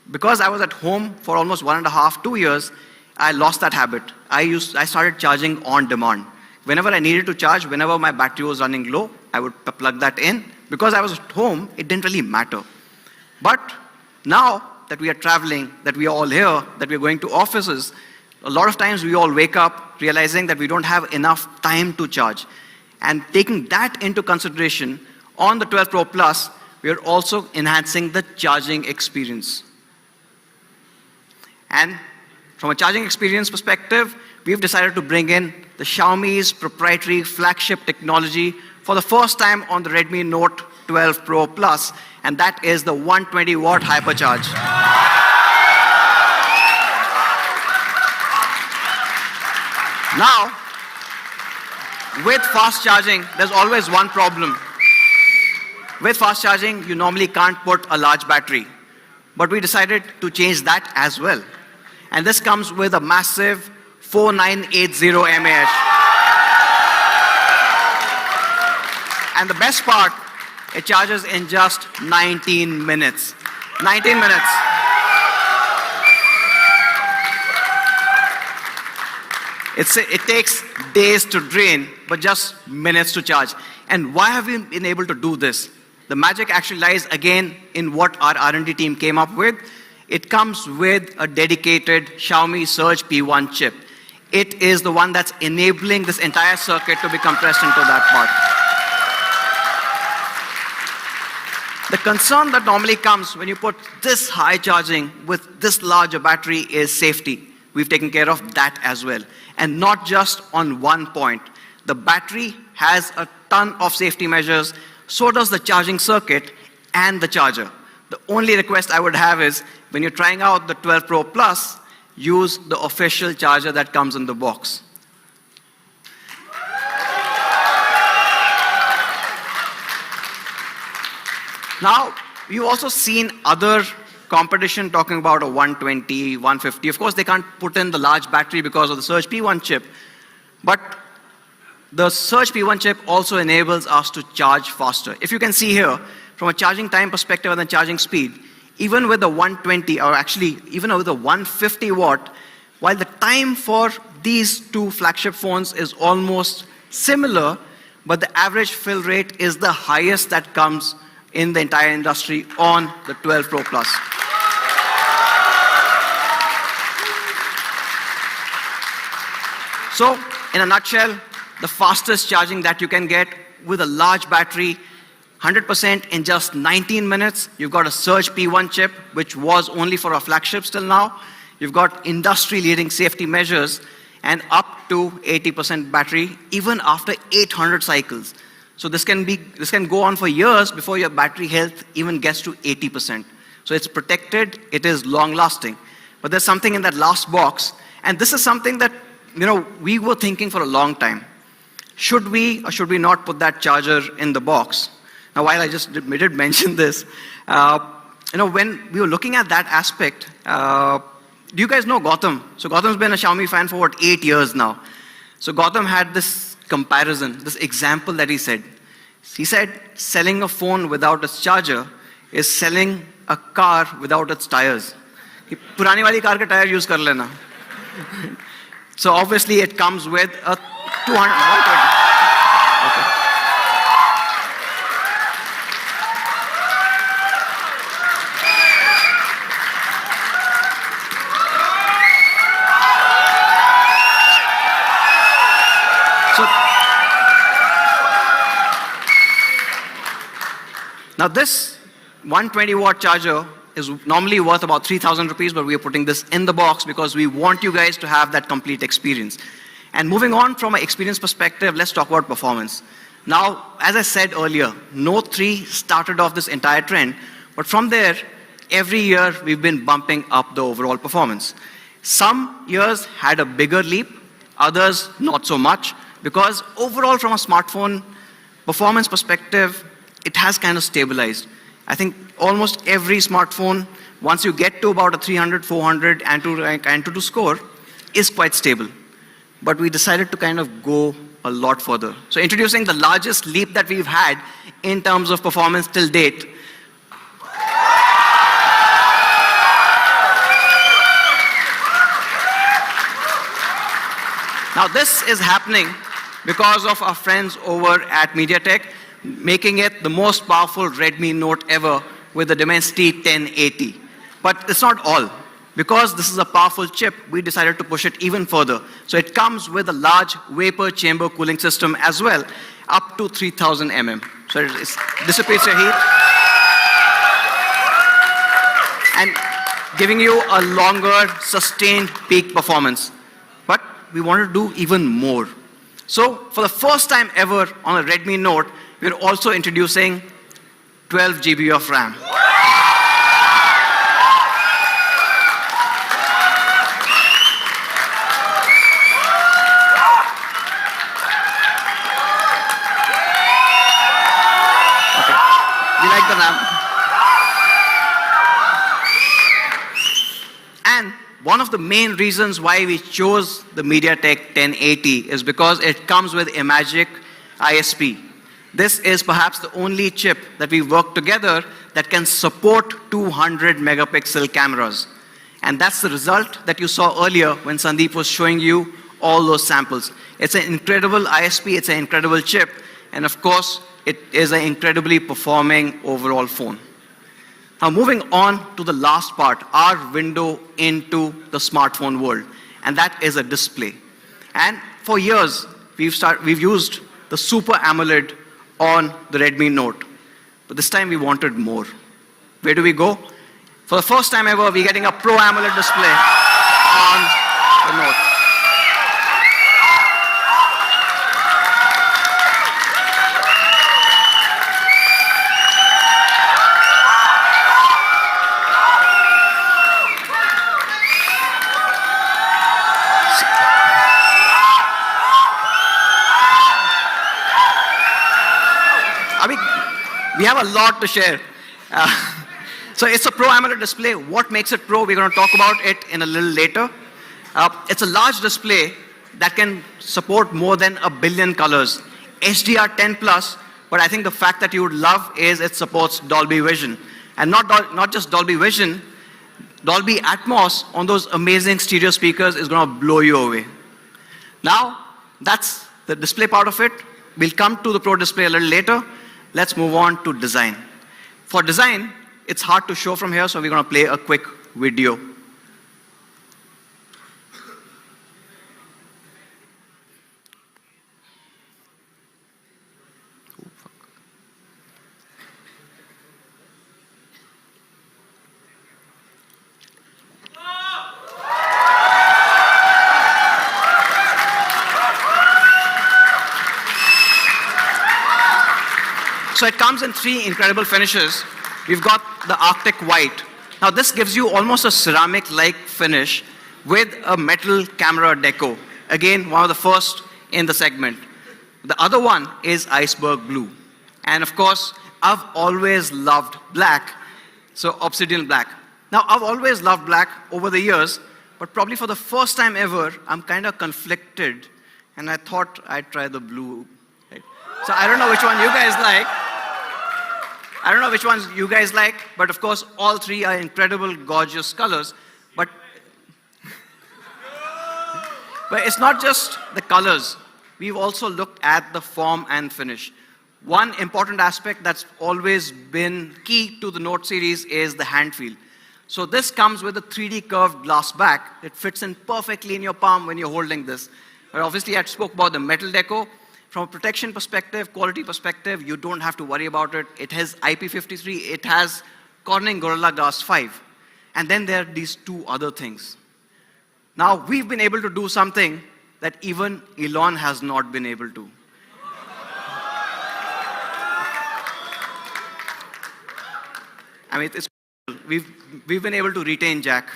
Speaker 3: Because I was at home for almost 1.5, 2 years, I lost that habit. I started charging on demand. Whenever I needed to charge, whenever my battery was running low, I would plug that in. Because I was at home, it didn't really matter. But now that we are traveling, that we are all here, that we are going to offices, a lot of times we all wake up realizing that we don't have enough time to charge. And taking that into consideration, on the 12 Pro Plus, we are also enhancing the charging experience. And from a charging experience perspective, we've decided to bring in the Xiaomi's proprietary flagship technology for the first time on the Redmi Note 12 Pro Plus, and that is the 120-watt hypercharge. Now, with fast charging, there's always one problem. With fast charging, you normally can't put a large battery. But we decided to change that as well. And this comes with a massive 4980 mAh. And the best part, it charges in just 19 minutes. 19 minutes. It takes days to drain, but just minutes to charge. And why have we been able to do this? The magic actually lies again in what our R&D team came up with. It comes with a dedicated Xiaomi Surge P1 chip. It is the one that's enabling this entire circuit to be compressed into that part. The concern that normally comes when you put this high charging with this large a battery is safety. We've taken care of that as well. And not just on one point. The battery has a ton of safety measures, so does the charging circuit and the charger. The only request I would have is, when you're trying out the 12 Pro Plus, use the official charger that comes in the box. Now, you've also seen other competition talking about a 120, 150. Of course, they can't put in the large battery because of the Surge P1 chip. But the Surge P1 chip also enables us to charge faster. If you can see here, from a charging time perspective and the charging speed, even with the 120, or actually even with the 150 watt, while the time for these two flagship phones is almost similar, but the average fill rate is the highest that comes in the entire industry on the 12 Pro Plus. So, in a nutshell, the fastest charging that you can get with a large battery, 100% in just 19 minutes. You've got a Surge P1 chip, which was only for our flagships till now. You've got industry-leading safety measures and up to 80% battery, even after 800 cycles. So this can go on for years before your battery health even gets to 80%. So it's protected, it is long-lasting. But there's something in that last box, and this is something that we were thinking for a long time. Should we or should we not put that charger in the box? Now, while I just did mention this, when we were looking at that aspect, do you guys know Gautam? So Gautam's been a Xiaomi fan for 8 years now. So Gautam had this comparison, this example that he said. He said, selling a phone without its charger is selling a car without its tires. पुरानी वाली car का tyre use कर लेना. So obviously it comes with a 200. Okay. So now this 120 watt charger is normally worth about 3,000 rupees, but we are putting this in the box because we want you guys to have that complete experience. And moving on from an experience perspective, let's talk about performance. Now, as I said earlier, Note 3 started off this entire trend, but from there, every year we've been bumping up the overall performance. Some years had a bigger leap, others not so much, because overall from a smartphone performance perspective, it has kind of stabilized. I think almost every smartphone, once you get to about a 300, 400 Antutu score, is quite stable. But we decided to kind of go a lot further. So introducing the largest leap that we've had in terms of performance till date. Now this is happening because of our friends over at MediaTek, making it the most powerful Redmi Note ever with the Dimensity 1080. But it's not all. Because this is a powerful chip, we decided to push it even further. So it comes with a large vapor chamber cooling system as well, up to 3000 mm. so it dissipates your heat, and giving you a longer, sustained peak performance. But we wanted to do even more. So for the first time ever on a Redmi Note, we're also introducing 12 GB of RAM. Okay. You like the RAM? And one of the main reasons why we chose the MediaTek 1080 is because it comes with a magic ISP. This is perhaps the only chip that we worked together that can support 200 megapixel cameras. And that's the result that you saw earlier when Sandeep was showing you all those samples. It's an incredible ISP, it's an incredible chip, and of course, it is an incredibly performing overall phone. Now moving on to the last part, our window into the smartphone world, and that is a display. And for years, we've used the Super AMOLED on the Redmi Note, but this time we wanted more. Where do we go? For the first time ever, we're getting a Pro AMOLED display on the Note. We have a lot to share. So it's a Pro AMOLED display. What makes it Pro? We're going to talk about it in a little later. It's a large display that can support more than 1 billion colors. HDR10+, but I think the fact that you would love is it supports Dolby Vision. And not just Dolby Vision, Dolby Atmos on those amazing stereo speakers is going to blow you away. Now, that's the display part of it. We'll come to the Pro display a little later. Let's move on to design. For design, it's hard to show from here, so we're going to play a quick video. So it comes in 3 incredible finishes. We've got the Arctic White. Now this gives you almost a ceramic-like finish with a metal camera deco. Again, one of the first in the segment. The other one is Iceberg Blue. And of course, I've always loved black, so Obsidian Black. Now I've always loved black over the years, but probably for the first time ever, I'm kind of conflicted, and I thought I'd try the blue. Right? So I don't know which one you guys like. I don't know which ones you guys like, but of course, all 3 are incredible, gorgeous colors. But it's not just the colors. We've also looked at the form and finish. One important aspect that's always been key to the Note series is the hand feel. So this comes with a 3D curved glass back. It fits in perfectly in your palm when you're holding this. But obviously, I spoke about the metal deco. From a protection perspective, quality perspective, you don't have to worry about it. It has IP53, it has Corning Gorilla Glass 5. And then there are these 2 other things. Now, we've been able to do something that even Elon has not been able to. I mean, it's we've been able to retain Jack.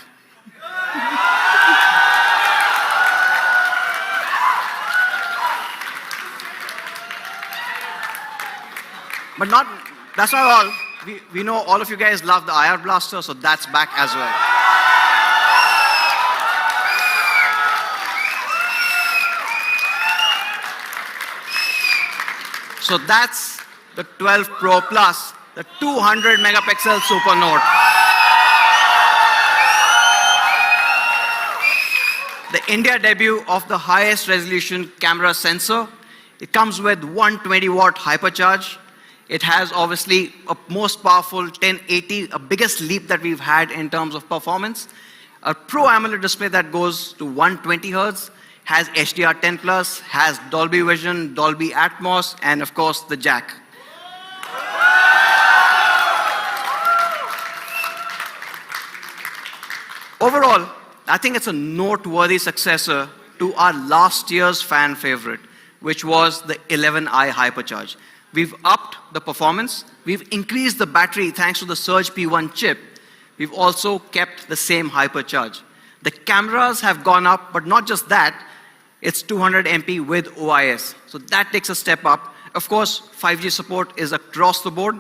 Speaker 3: But that's not all. We know all of you guys love the IR blaster, so that's back as well. So that's the 12 Pro Plus, the 200 megapixel Super Note. The India debut of the highest resolution camera sensor. It comes with 120 watt hypercharge. It has obviously a most powerful 1080, a biggest leap that we've had in terms of performance. A Pro AMOLED display that goes to 120 Hz, has HDR10+, has Dolby Vision, Dolby Atmos, and of course the jack. Overall, I think it's a noteworthy successor to our last year's fan favorite, which was the 11i Hypercharge. We've upped the performance, we've increased the battery thanks to the Surge P1 chip. We've also kept the same hypercharge. The cameras have gone up, but not just that, it's 200 MP with OIS. So that takes a step up. Of course, 5G support is across the board,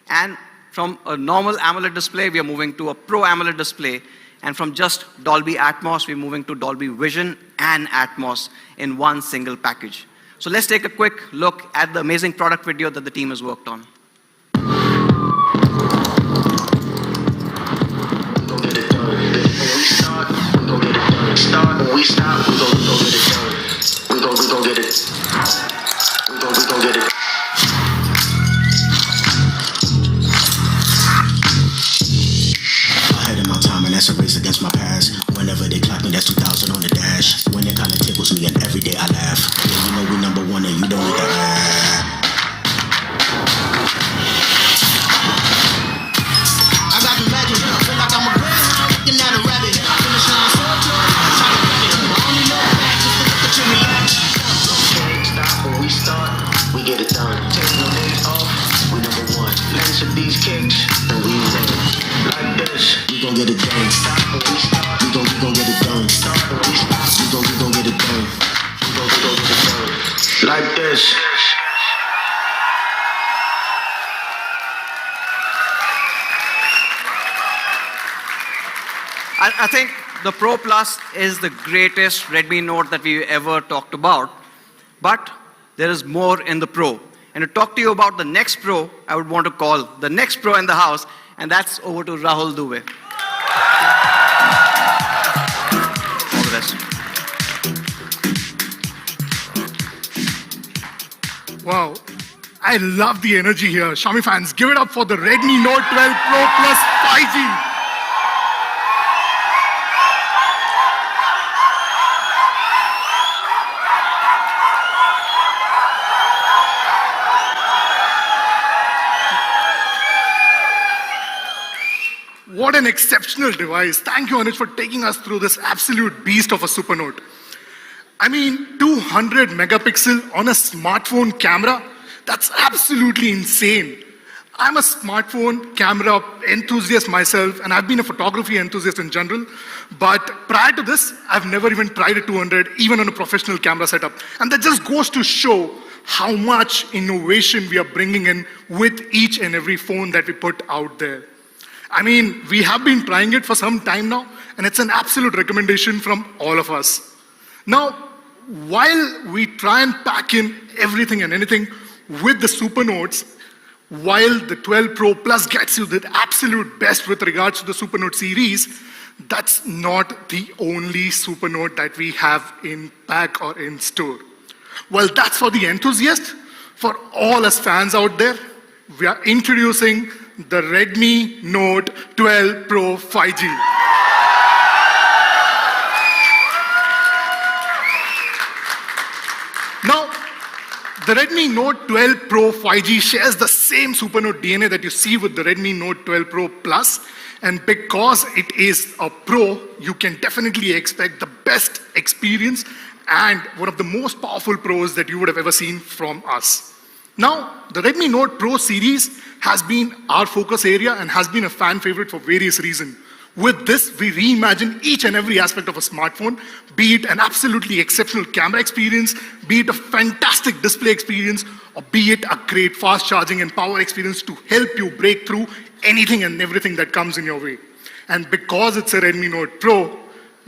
Speaker 3: and from a normal AMOLED display, we are moving to a Pro AMOLED display, and from just Dolby Atmos, we're moving to Dolby Vision and Atmos in one single package. So let's take a quick look at the amazing product video that the team has worked on.
Speaker 5: When we stop, we gon' get it done. We gon' get it. We gon' get it. Ahead of my time, and that's a race against my past. Whenever they clock me, that's 2000 on the dash. When it kinda tickles me, and every day I laugh. Yeah, you know we number one, and you don't need that. I got the magic, feel like I'm a greyhound looking at a rabbit. Finish line so close, I try to grab it. I only know back just to look at you relax. Can't stop when we start, we get it done. Take no days off, we number one. Finish up these kicks, and we win. Like this, we gon' get it done. Stop when we start, we gon' get it done. Start when we stop, we gon' get it done. We gon' get it done. Like this.
Speaker 3: I think the Pro Plus is the greatest Redmi Note that we've ever talked about, but there is more in the Pro. And to talk to you about the next Pro, I would want to call the next Pro in the house, and that's over to Rahul Dubey. All the best.
Speaker 6: Wow, I love the energy here. Xiaomi fans, give it up for the Redmi Note 12 Pro Plus 5G. What an exceptional device. Thank you, Anuj, for taking us through this absolute beast of a super note. I mean, 200 megapixel on a smartphone camera, that's absolutely insane. I'm a smartphone camera enthusiast myself, and I've been a photography enthusiast in general, but prior to this, I've never even tried a 200, even on a professional camera setup. And that just goes to show how much innovation we are bringing in with each and every phone that we put out there. I mean, we have been trying it for some time now, and it's an absolute recommendation from all of us. Now, while we try and pack in everything and anything with the Super Notes, while the 12 Pro Plus gets you the absolute best with regards to the Super Note series, that's not the only Super Note that we have in pack or in store. Well, that's for the enthusiast. For all us fans out there, we are introducing the Redmi Note 12 Pro 5G. Now, the Redmi Note 12 Pro 5G shares the same Super Note DNA that you see with the Redmi Note 12 Pro Plus, and because it is a Pro, you can definitely expect the best experience and one of the most powerful Pros that you would have ever seen from us. Now, the Redmi Note Pro series has been our focus area and has been a fan favorite for various reasons. With this, we reimagine each and every aspect of a smartphone, be it an absolutely exceptional camera experience, be it a fantastic display experience, or be it a great fast charging and power experience to help you break through anything and everything that comes in your way. And because it's a Redmi Note Pro,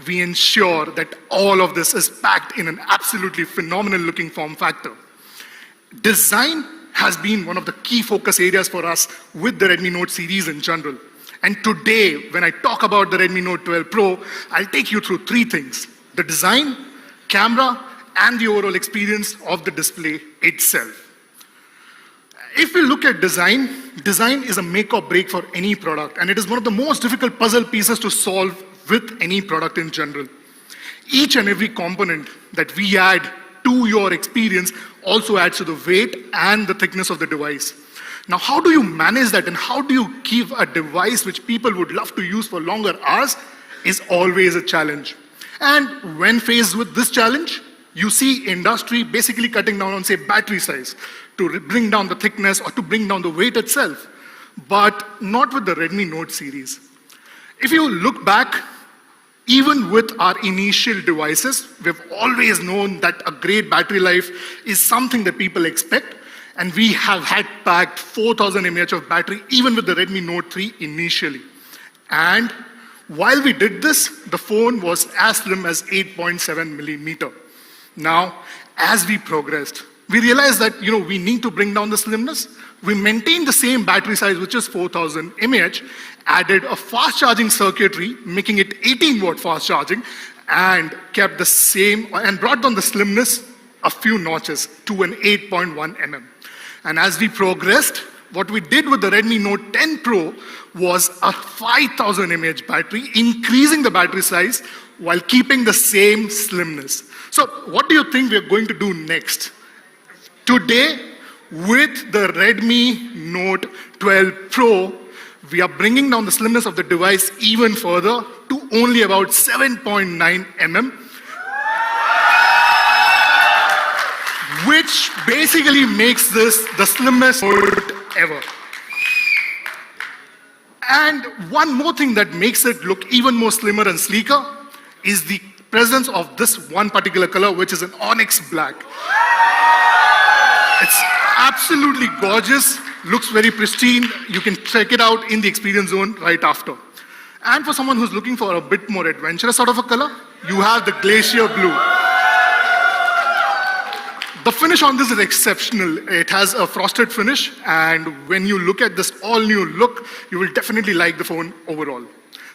Speaker 6: we ensure that all of this is packed in an absolutely phenomenal looking form factor. Design has been one of the key focus areas for us with the Redmi Note series in general. And today, when I talk about the Redmi Note 12 Pro, I'll take you through three things: the design, camera, and the overall experience of the display itself. If we look at design, design is a make or break for any product, and it is one of the most difficult puzzle pieces to solve with any product in general. Each and every component that we add to your experience also adds to the weight and the thickness of the device. Now, how do you manage that, and how do you keep a device which people would love to use for longer hours is always a challenge. And when faced with this challenge, you see industry basically cutting down on, say, battery size to bring down the thickness or to bring down the weight itself, but not with the Redmi Note series. If you look back, even with our initial devices, we've always known that a great battery life is something that people expect, and we have had packed 4000 mAh of battery even with the Redmi Note 3 initially. And while we did this, the phone was as slim as 8.7 millimeter. Now, as we progressed, we realized that we need to bring down the slimness. We maintained the same battery size, which is 4000 mAh, added a fast charging circuitry, making it 18-watt fast charging, and kept the same, and brought down the slimness a few notches to an 8.1 mm. And as we progressed, what we did with the Redmi Note 10 Pro was a 5000 mAh battery, increasing the battery size while keeping the same slimness. So what do you think we're going to do next? Today, with the Redmi Note 12 Pro, we are bringing down the slimness of the device even further to only about 7.9 mm, which basically makes this the slimmest phone ever. And one more thing that makes it look even more slimmer and sleeker is the presence of this one particular color, which is an onyx black. It's absolutely gorgeous, looks very pristine. You can check it out in the experience zone right after. And for someone who's looking for a bit more adventurous sort of a color, you have the glacier blue. The finish on this is exceptional. It has a frosted finish, and when you look at this all-new look, you will definitely like the phone overall.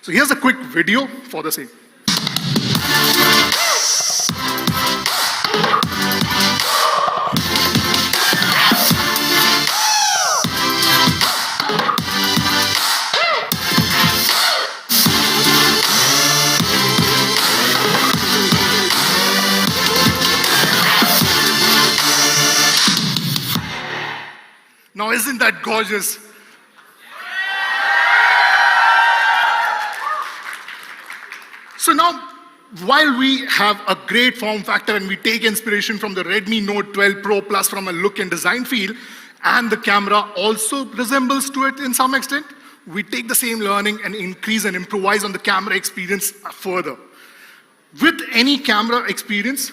Speaker 6: So here's a quick video for the same. Now, isn't that gorgeous? So now, while we have a great form factor and we take inspiration from the Redmi Note 12 Pro Plus from a look and design feel, and the camera also resembles to it in some extent, we take the same learning and increase and improvise on the camera experience further. With any camera experience,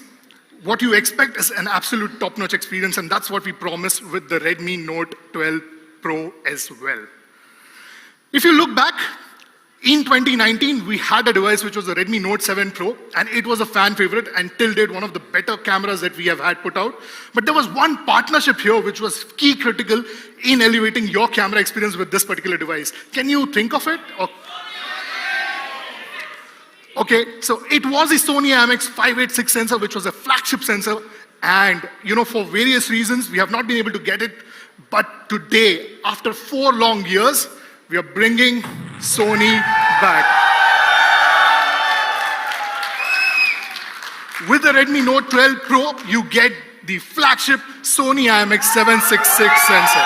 Speaker 6: what you expect is an absolute top-notch experience, and that's what we promise with the Redmi Note 12 Pro as well. If you look back, in 2019, we had a device which was the Redmi Note 7 Pro, and it was a fan favorite and till date one of the better cameras that we have had put out. But there was one partnership here which was key critical in elevating your camera experience with this particular device. Can you think of it? Okay, so it was the Sony IMX586 sensor, which was a flagship sensor, and for various reasons, we have not been able to get it. But today, after 4 long years, we are bringing Sony back. With the Redmi Note 12 Pro, you get the flagship Sony IMX766 sensor.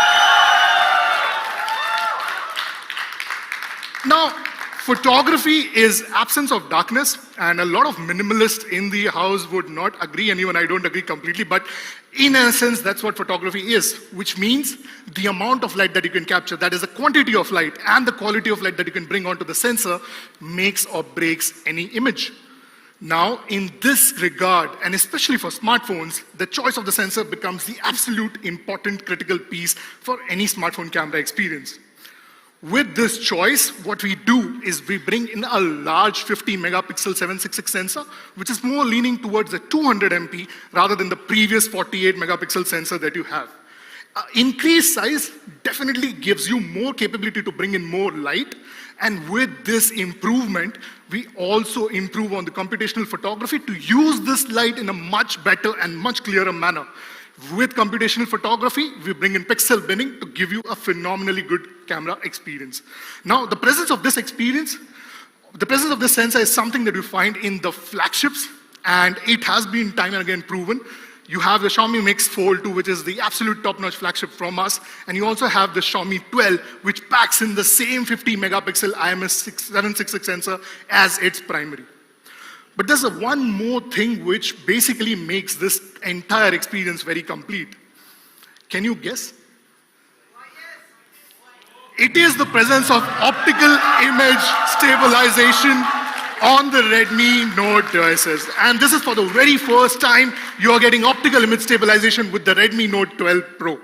Speaker 6: Now, photography is absence of darkness, and a lot of minimalists in the house would not agree, and even I don't agree completely, but in essence, that's what photography is, which means the amount of light that you can capture, that is the quantity of light and the quality of light that you can bring onto the sensor, makes or breaks any image. Now, in this regard, and especially for smartphones, the choice of the sensor becomes the absolute important critical piece for any smartphone camera experience. With this choice, what we do is we bring in a large 50 megapixel 766 sensor, which is more leaning towards the 200 MP rather than the previous 48 megapixel sensor that you have. Increased size definitely gives you more capability to bring in more light, and with this improvement, we also improve on the computational photography to use this light in a much better and much clearer manner. With computational photography, we bring in pixel binning to give you a phenomenally good camera experience. Now, the presence of this sensor is something that you find in the flagships, and it has been time and again proven. You have the Xiaomi Mix Fold 2, which is the absolute top-notch flagship from us. And you also have the Xiaomi 12, which packs in the same 50-megapixel IMX766 sensor as its primary. But there's one more thing which basically makes this entire experience very complete. Can you guess? It is the presence of optical image stabilization on the Redmi Note devices. And this is for the very first time you are getting optical image stabilization with the Redmi Note 12 Pro.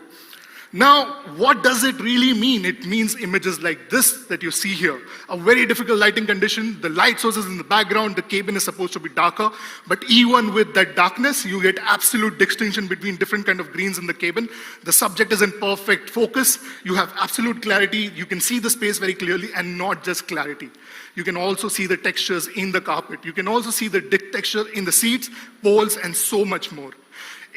Speaker 6: Now, what does it really mean? It means images like this that you see here. A very difficult lighting condition, the light source is in the background, the cabin is supposed to be darker, but even with that darkness, you get absolute distinction between different kind of greens in the cabin. The subject is in perfect focus, you have absolute clarity, you can see the space very clearly, and not just clarity. You can also see the textures in the carpet. You can also see the texture in the seats, poles, and so much more.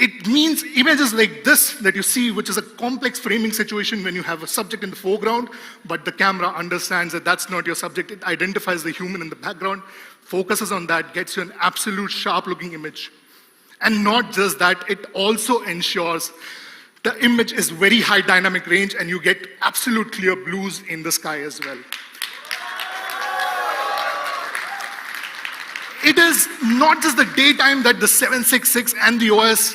Speaker 6: It means images like this that you see, which is a complex framing situation when you have a subject in the foreground, but the camera understands that that's not your subject. It identifies the human in the background, focuses on that, gets you an absolute sharp-looking image. And not just that, it also ensures the image is very high dynamic range and you get absolute clear blues in the sky as well. It is not just the daytime that the 766 and the OS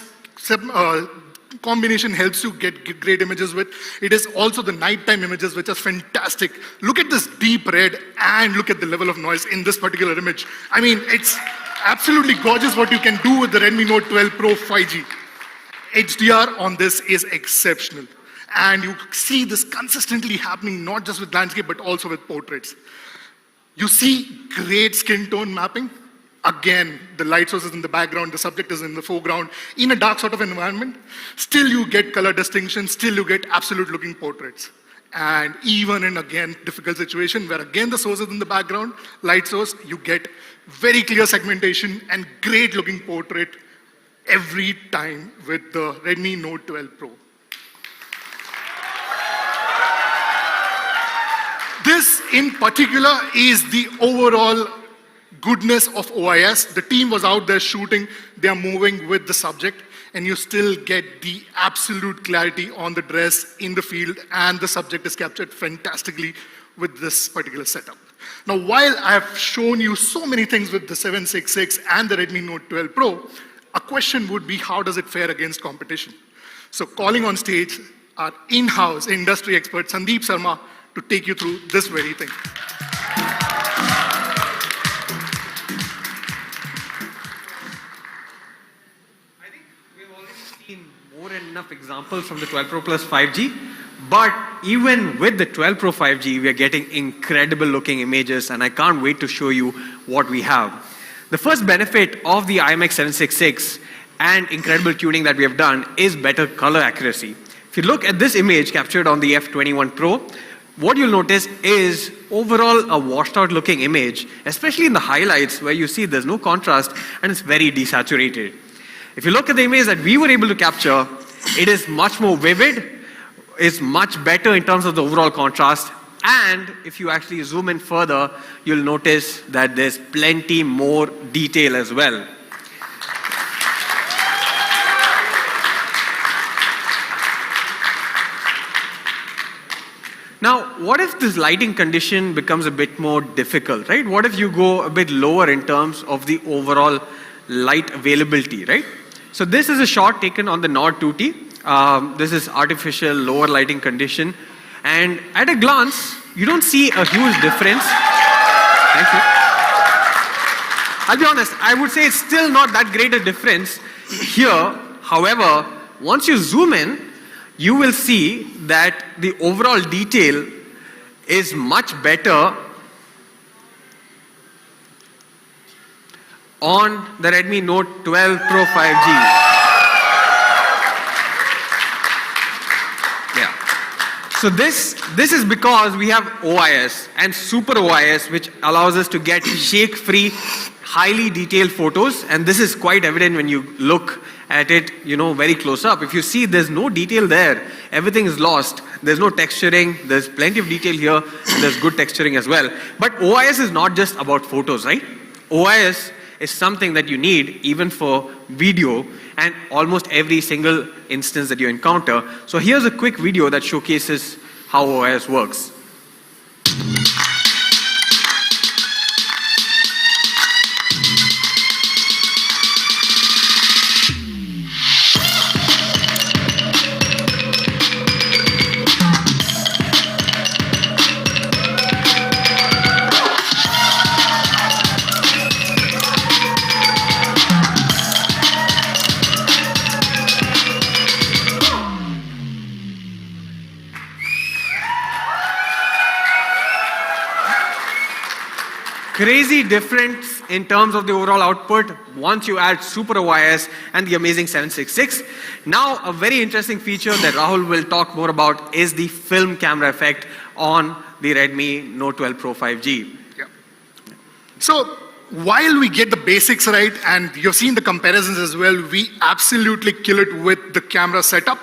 Speaker 6: combination helps you get great images with. It is also the nighttime images, which are fantastic. Look at this deep red and look at the level of noise in this particular image. I mean, it's absolutely gorgeous what you can do with the Redmi Note 12 Pro 5G. HDR on this is exceptional. And you see this consistently happening not just with landscape, but also with portraits. You see great skin tone mapping. Again, the light source is in the background, the subject is in the foreground, in a dark sort of environment. Still you get color distinction, still you get absolute looking portraits. And even in, again, difficult situation where again the source is in the background, light source, you get very clear segmentation and great looking portrait every time with the Redmi Note 12 Pro. This in particular is the overall goodness of OIS. The team was out there shooting, they are moving with the subject, and you still get the absolute clarity on the dress in the field, and the subject is captured fantastically with this particular setup. Now, while I have shown you so many things with the 766 and the Redmi Note 12 Pro, a question would be, how does it fare against competition? So calling on stage our in-house industry expert, Sandeep Sharma, to take you through this very thing.
Speaker 4: More than enough examples from the 12 Pro Plus 5G, but even with the 12 Pro 5G, we are getting incredible looking images, and I can't wait to show you what we have. The first benefit of the IMX766 and incredible tuning that we have done is better color accuracy. If you look at this image captured on the F21 Pro, what you'll notice is overall a washed out looking image, especially in the highlights where you see there's no contrast and it's very desaturated. If you look at the image that we were able to capture, it is much more vivid, is much better in terms of the overall contrast, and if you actually zoom in further, you'll notice that there's plenty more detail as well. Now, what if this lighting condition becomes a bit more difficult, right? What if you go a bit lower in terms of the overall light availability, right? So this is a shot taken on the Nord 2T. This is artificial lower lighting condition. And at a glance, you don't see a huge difference. Thank you. I'll be honest, I would say it's still not that great a difference here. However, once you zoom in, you will see that the overall detail is much better on the Redmi Note 12 Pro 5G. Yeah. So this is because we have OIS and Super OIS, which allows us to get shake-free, highly detailed photos, and this is quite evident when you look at it, very close up. If you see, there's no detail there. Everything is lost. There's no texturing. There's plenty of detail here. And there's good texturing as well. But OIS is not just about photos, right? OIS is something that you need even for video and almost every single instance that you encounter. So here's a quick video that showcases how OIS works. Crazy difference in terms of the overall output once you add Super OIS and the amazing 766. Now, a very interesting feature that Rahul will talk more about is the film camera effect on the Redmi Note 12 Pro 5G.
Speaker 6: Yeah. So, while we get the basics right, and you've seen the comparisons as well, we absolutely kill it with the camera setup.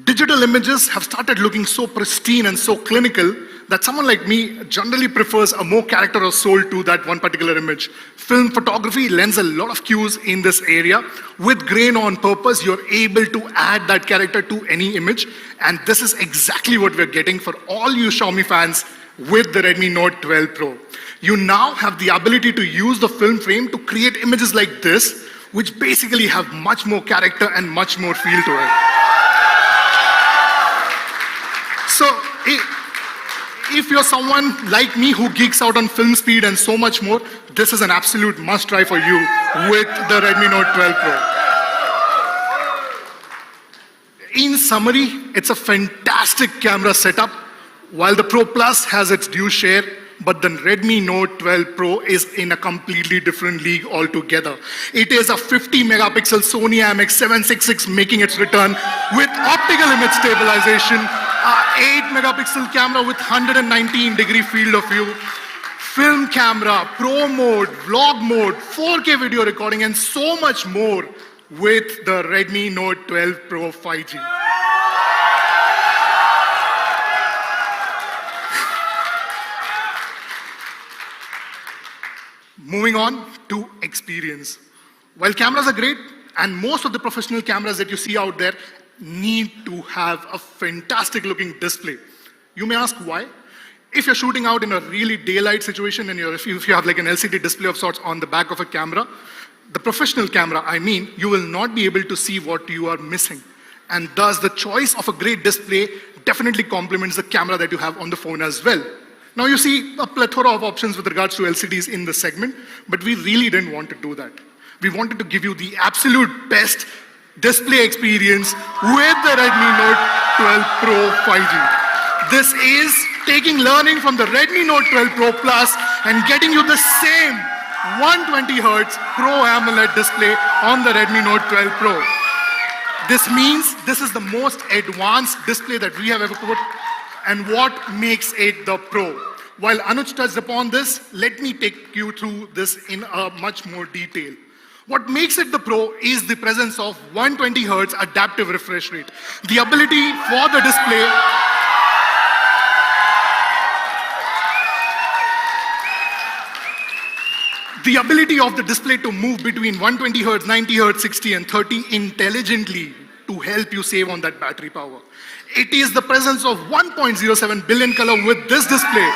Speaker 6: Digital images have started looking so pristine and so clinical that someone like me generally prefers a more character or soul to that one particular image. Film photography lends a lot of cues in this area. With grain on purpose, you're able to add that character to any image, and this is exactly what we're getting for all you Xiaomi fans with the Redmi Note 12 Pro. You now have the ability to use the film frame to create images like this, which basically have much more character and much more feel to it. So, if you're someone like me who geeks out on film speed and so much more, this is an absolute must-try for you with the Redmi Note 12 Pro. In summary, it's a fantastic camera setup, while the Pro Plus has its due share, but the Redmi Note 12 Pro is in a completely different league altogether. It is a 50 megapixel Sony IMX766 making its return with optical image stabilization, a 8 megapixel camera with 119-degree field of view, film camera, pro mode, vlog mode, 4K video recording, and so much more with the Redmi Note 12 Pro 5G. Moving on to experience. While cameras are great, and most of the professional cameras that you see out there need to have a fantastic looking display. You may ask why? If you're shooting out in a really daylight situation and if you have like an LCD display of sorts on the back of a camera, the professional camera, I mean, you will not be able to see what you are missing. And thus the choice of a great display definitely complements the camera that you have on the phone as well. Now you see a plethora of options with regards to LCDs in the segment, but we really didn't want to do that. We wanted to give you the absolute best display experience with the Redmi Note 12 Pro 5G. This is taking learning from the Redmi Note 12 Pro Plus and getting you the same 120 Hz Pro AMOLED display on the Redmi Note 12 Pro. This means this is the most advanced display that we have ever put, and what makes it the Pro. While Anuj touched upon this, let me take you through this in a much more detail. What makes it the Pro is the presence of 120 Hz adaptive refresh rate. The ability for the display of the display to move between 120 Hz, 90 Hz, 60 and 30 intelligently to help you save on that battery power. It is the presence of 1.07 billion color with this display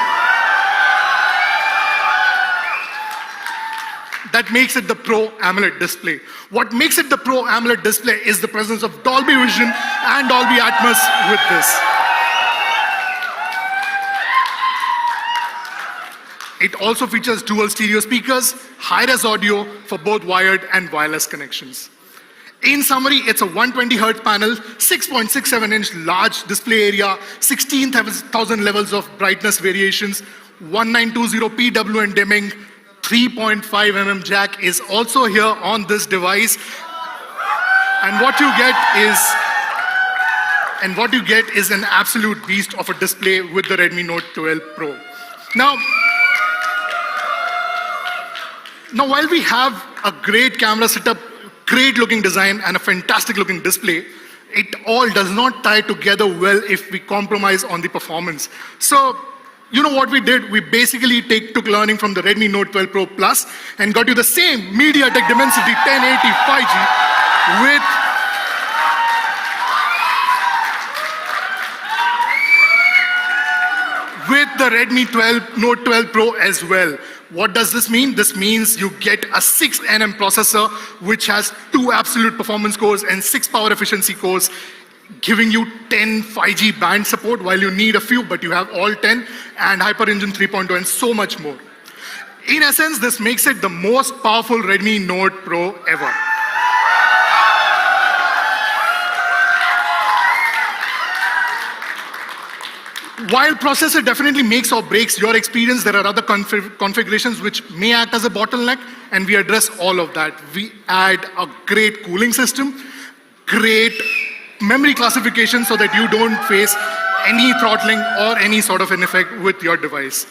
Speaker 6: that makes it the Pro AMOLED display. What makes it the Pro AMOLED display is the presence of Dolby Vision and Dolby Atmos with this. It also features dual stereo speakers, high-res audio for both wired and wireless connections. In summary, it's a 120 Hz panel, 6.67-inch large display area, 16,000 levels of brightness variations, 1920 PWM dimming, 3.5 mm jack is also here on this device. And what you get is an absolute beast of a display with the Redmi Note 12 Pro. Now while we have a great camera setup, great looking design and a fantastic looking display, it all does not tie together well if we compromise on the performance. So you know what we did? We basically took learning from the Redmi Note 12 Pro Plus and got you the same MediaTek Dimensity 1080 5G with the Redmi Note 12 Pro as well. What does this mean? This means you get a 6nm processor which has 2 absolute performance cores and 6 power efficiency cores, giving you 10 5G band support while you need a few, but you have all 10, and HyperEngine 3.0 and so much more. In essence, this makes it the most powerful Redmi Note Pro ever. While processor definitely makes or breaks your experience, there are other configurations which may act as a bottleneck, and we address all of that. We add a great cooling system, great memory classification so that you don't face any throttling or any sort of an effect with your device.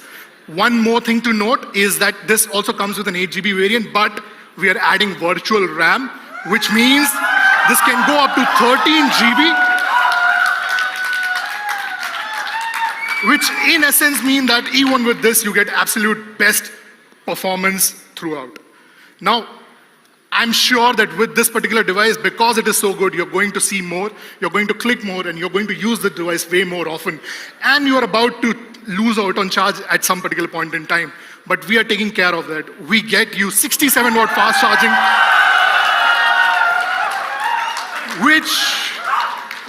Speaker 6: One more thing to note is that this also comes with an 8GB variant, but we are adding virtual RAM, which means this can go up to 13GB, which in essence mean that even with this, you get absolute best performance throughout. Now, I'm sure that with this particular device, because it is so good, you're going to see more, you're going to click more, and you're going to use the device way more often. And you're about to lose out on charge at some particular point in time. But we are taking care of that. We get you 67-watt fast charging,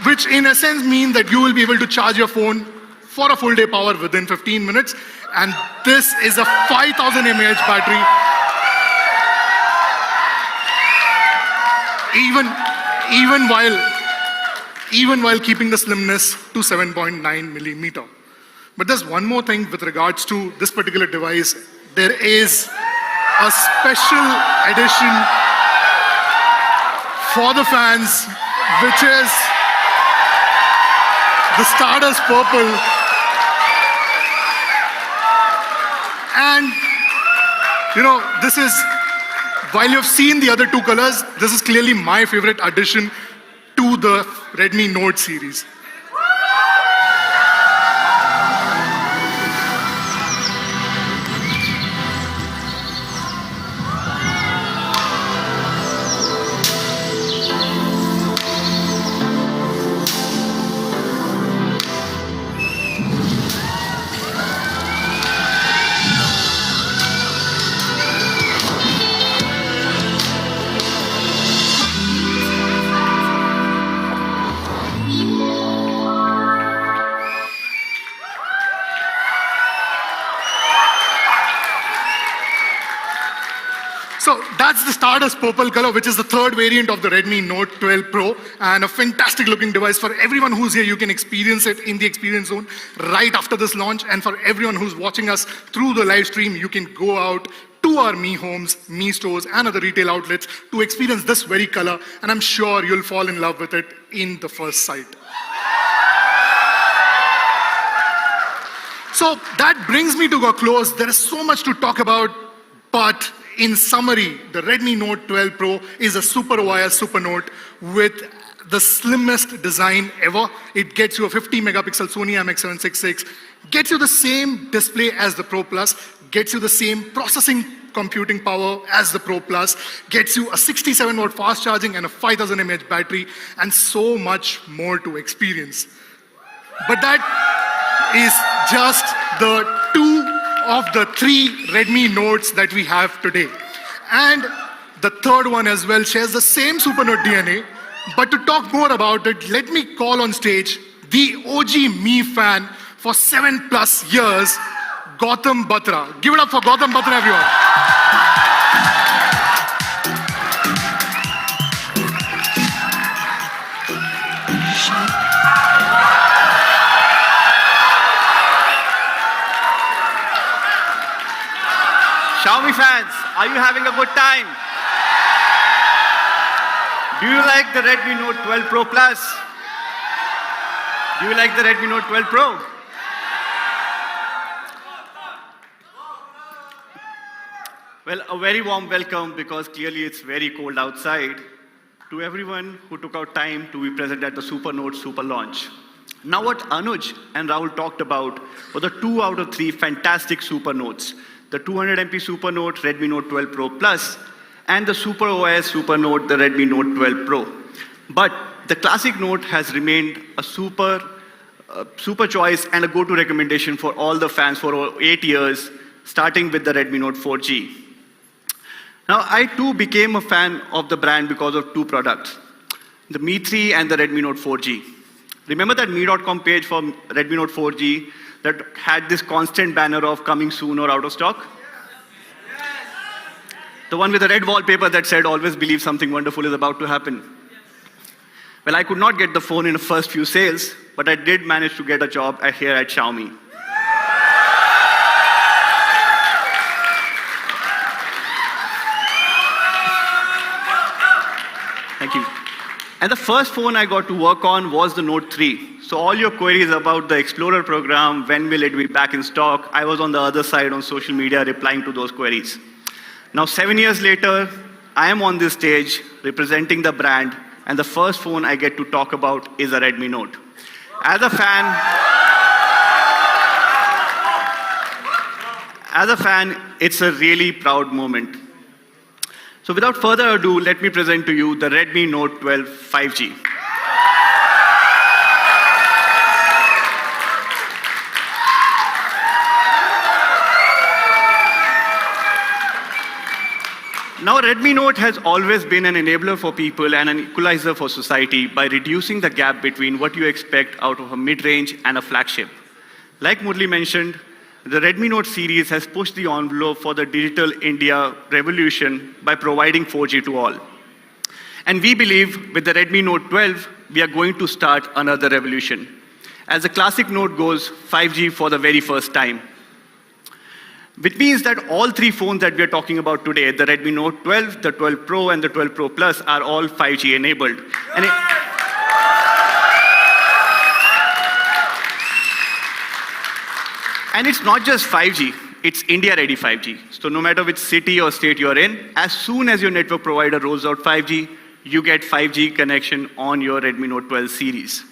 Speaker 6: which in essence means that you will be able to charge your phone for a full day power within 15 minutes. And this is a 5000 mAh battery. Even while keeping the slimness to 7.9 millimeter. But there's one more thing with regards to this particular device. There is a special edition for the fans, which is the Stardust Purple. And, you know, this is, while you've seen the other 2 colors, this is clearly my favorite addition to the Redmi Note series. So that's the Stardust Purple color, which is the 3rd variant of the Redmi Note 12 Pro, and a fantastic looking device. For everyone who's here, you can experience it in the experience zone right after this launch. And for everyone who's watching us through the live stream, you can go out to our Mi Homes, Mi Stores, and other retail outlets to experience this very color. And I'm sure you'll fall in love with it in the first sight. So that brings me to a close. There is so much to talk about, but in summary, the Redmi Note 12 Pro is a super wire super note with the slimmest design ever. It gets you a 50 megapixel Sony IMX766, gets you the same display as the Pro Plus, gets you the same processing computing power as the Pro Plus, gets you a 67-watt fast charging and a 5000 mAh battery, and so much more to experience. But that is just the 2 of the 3 Redmi Notes that we have today. And the 3rd one as well shares the same Supernote DNA. But to talk more about it, let me call on stage the OG Mi fan for 7+ years, Gautam Batra. Give it up for Gautam Batra, everyone.
Speaker 3: Xiaomi fans, are you having a good time? Do you like the Redmi Note 12 Pro Plus? Do you like the Redmi Note 12 Pro? Well, a very warm welcome, because clearly it's very cold outside, to everyone who took out time to be present at the Super Note Super Launch.
Speaker 7: Now what Anuj and Rahul talked about were the 2 out of 3 fantastic Super Notes. The 200 MP Super Note, Redmi Note 12 Pro Plus, and the Super OS Super Note, the Redmi Note 12 Pro. But the classic Note has remained a super choice and a go-to recommendation for all the fans for over 8 years, starting with the Redmi Note 4G. Now, I too became a fan of the brand because of 2 products, the Mi 3 and the Redmi Note 4G. Remember that Mi.com page for Redmi Note 4G that had this constant banner of coming soon or out of stock? The one with the red wallpaper that said, always believe something wonderful is about to happen. Well, I could not get the phone in the first few sales, but I did manage to get a job here at Xiaomi. Thank you. And the first phone I got to work on was the Note 3. So all your queries about the Explorer program, when will it be back in stock, I was on the other side on social media replying to those queries. Now 7 years later, I am on this stage representing the brand, and the first phone I get to talk about is a Redmi Note. As a fan, it's a really proud moment. So without further ado, let me present to you the Redmi Note 12 5G. Now, Redmi Note has always been an enabler for people and an equalizer for society by reducing the gap between what you expect out of a mid-range and a flagship. Like Murli mentioned, the Redmi Note series has pushed the envelope for the digital India revolution by providing 4G to all. And we believe with the Redmi Note 12, we are going to start another revolution. As the classic Note goes, 5G for the very first time. Which means that all 3 phones that we are talking about today, the Redmi Note 12, the 12 Pro, and the 12 Pro Plus, are all 5G enabled. And it's not just 5G, it's India-ready 5G. So no matter which city or state you're in, as soon as your network provider rolls out 5G, you get 5G connection on your Redmi Note 12 series.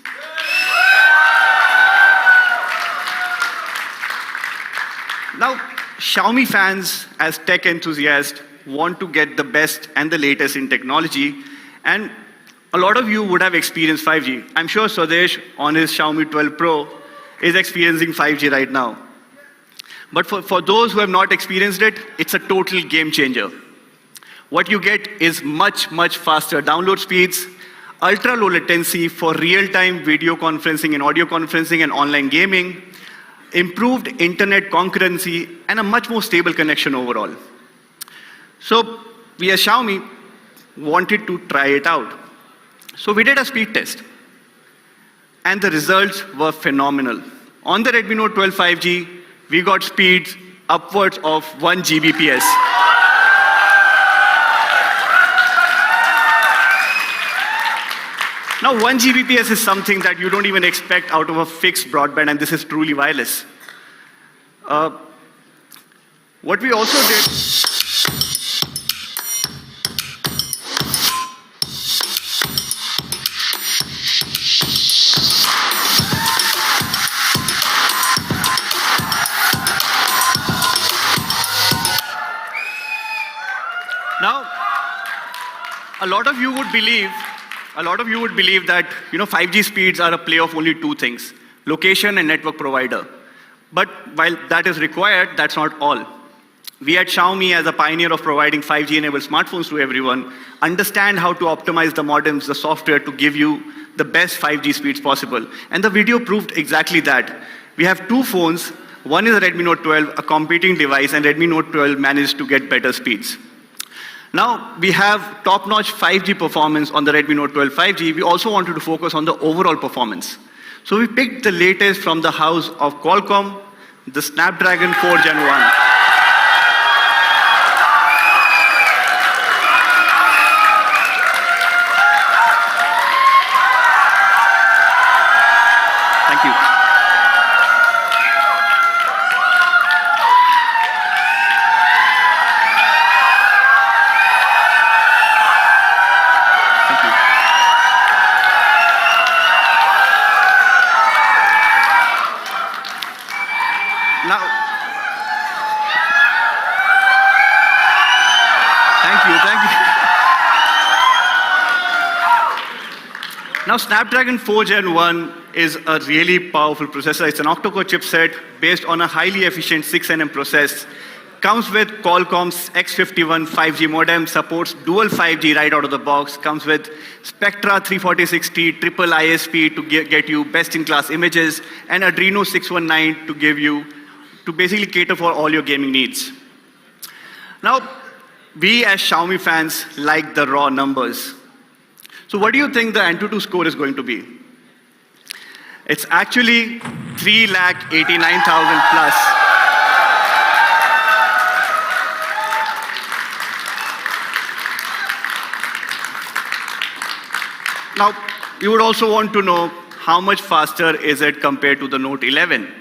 Speaker 7: Now, Xiaomi fans, as tech enthusiasts, want to get the best and the latest in technology, and a lot of you would have experienced 5G. I'm sure Swadesh on his Xiaomi 12 Pro is experiencing 5G right now. But for those who have not experienced it, it's a total game changer. What you get is much, much faster download speeds, ultra low latency for real-time video conferencing and audio conferencing and online gaming, improved internet concurrency, and a much more stable connection overall. So we as Xiaomi wanted to try it out. So we did a speed test. And the results were phenomenal. On the Redmi Note 12 5G, we got speeds upwards of 1 Gbps. Now, 1 Gbps is something that you don't even expect out of a fixed broadband, and this is truly wireless. What we also did... Now, a lot of you would believe that 5G speeds are a play of only 2 things, location and network provider. But while that is required, that's not all. We at Xiaomi, as a pioneer of providing 5G-enabled smartphones to everyone, understand how to optimize the modems, the software, to give you the best 5G speeds possible. And the video proved exactly that. We have 2 phones. One is a Redmi Note 12, a competing device, and Redmi Note 12 managed to get better speeds. Now, we have top-notch 5G performance on the Redmi Note 12 5G. We also wanted to focus on the overall performance. So we picked the latest from the house of Qualcomm, the Snapdragon 4 Gen 1. Thank you. Now, thank you. Now, Snapdragon 4 Gen 1 is a really powerful processor. It's an octa-core chipset based on a highly efficient 6nm process. Comes with Qualcomm's X51 5G modem, supports dual 5G right out of the box, comes with Spectra 34060 triple ISP to get you best-in-class images, and Adreno 619 to basically cater for all your gaming needs. Now, we as Xiaomi fans like the raw numbers. So what do you think the Antutu score is going to be? It's actually 3,89,000 plus. Now, you would also want to know how much faster is it compared to the Note 11.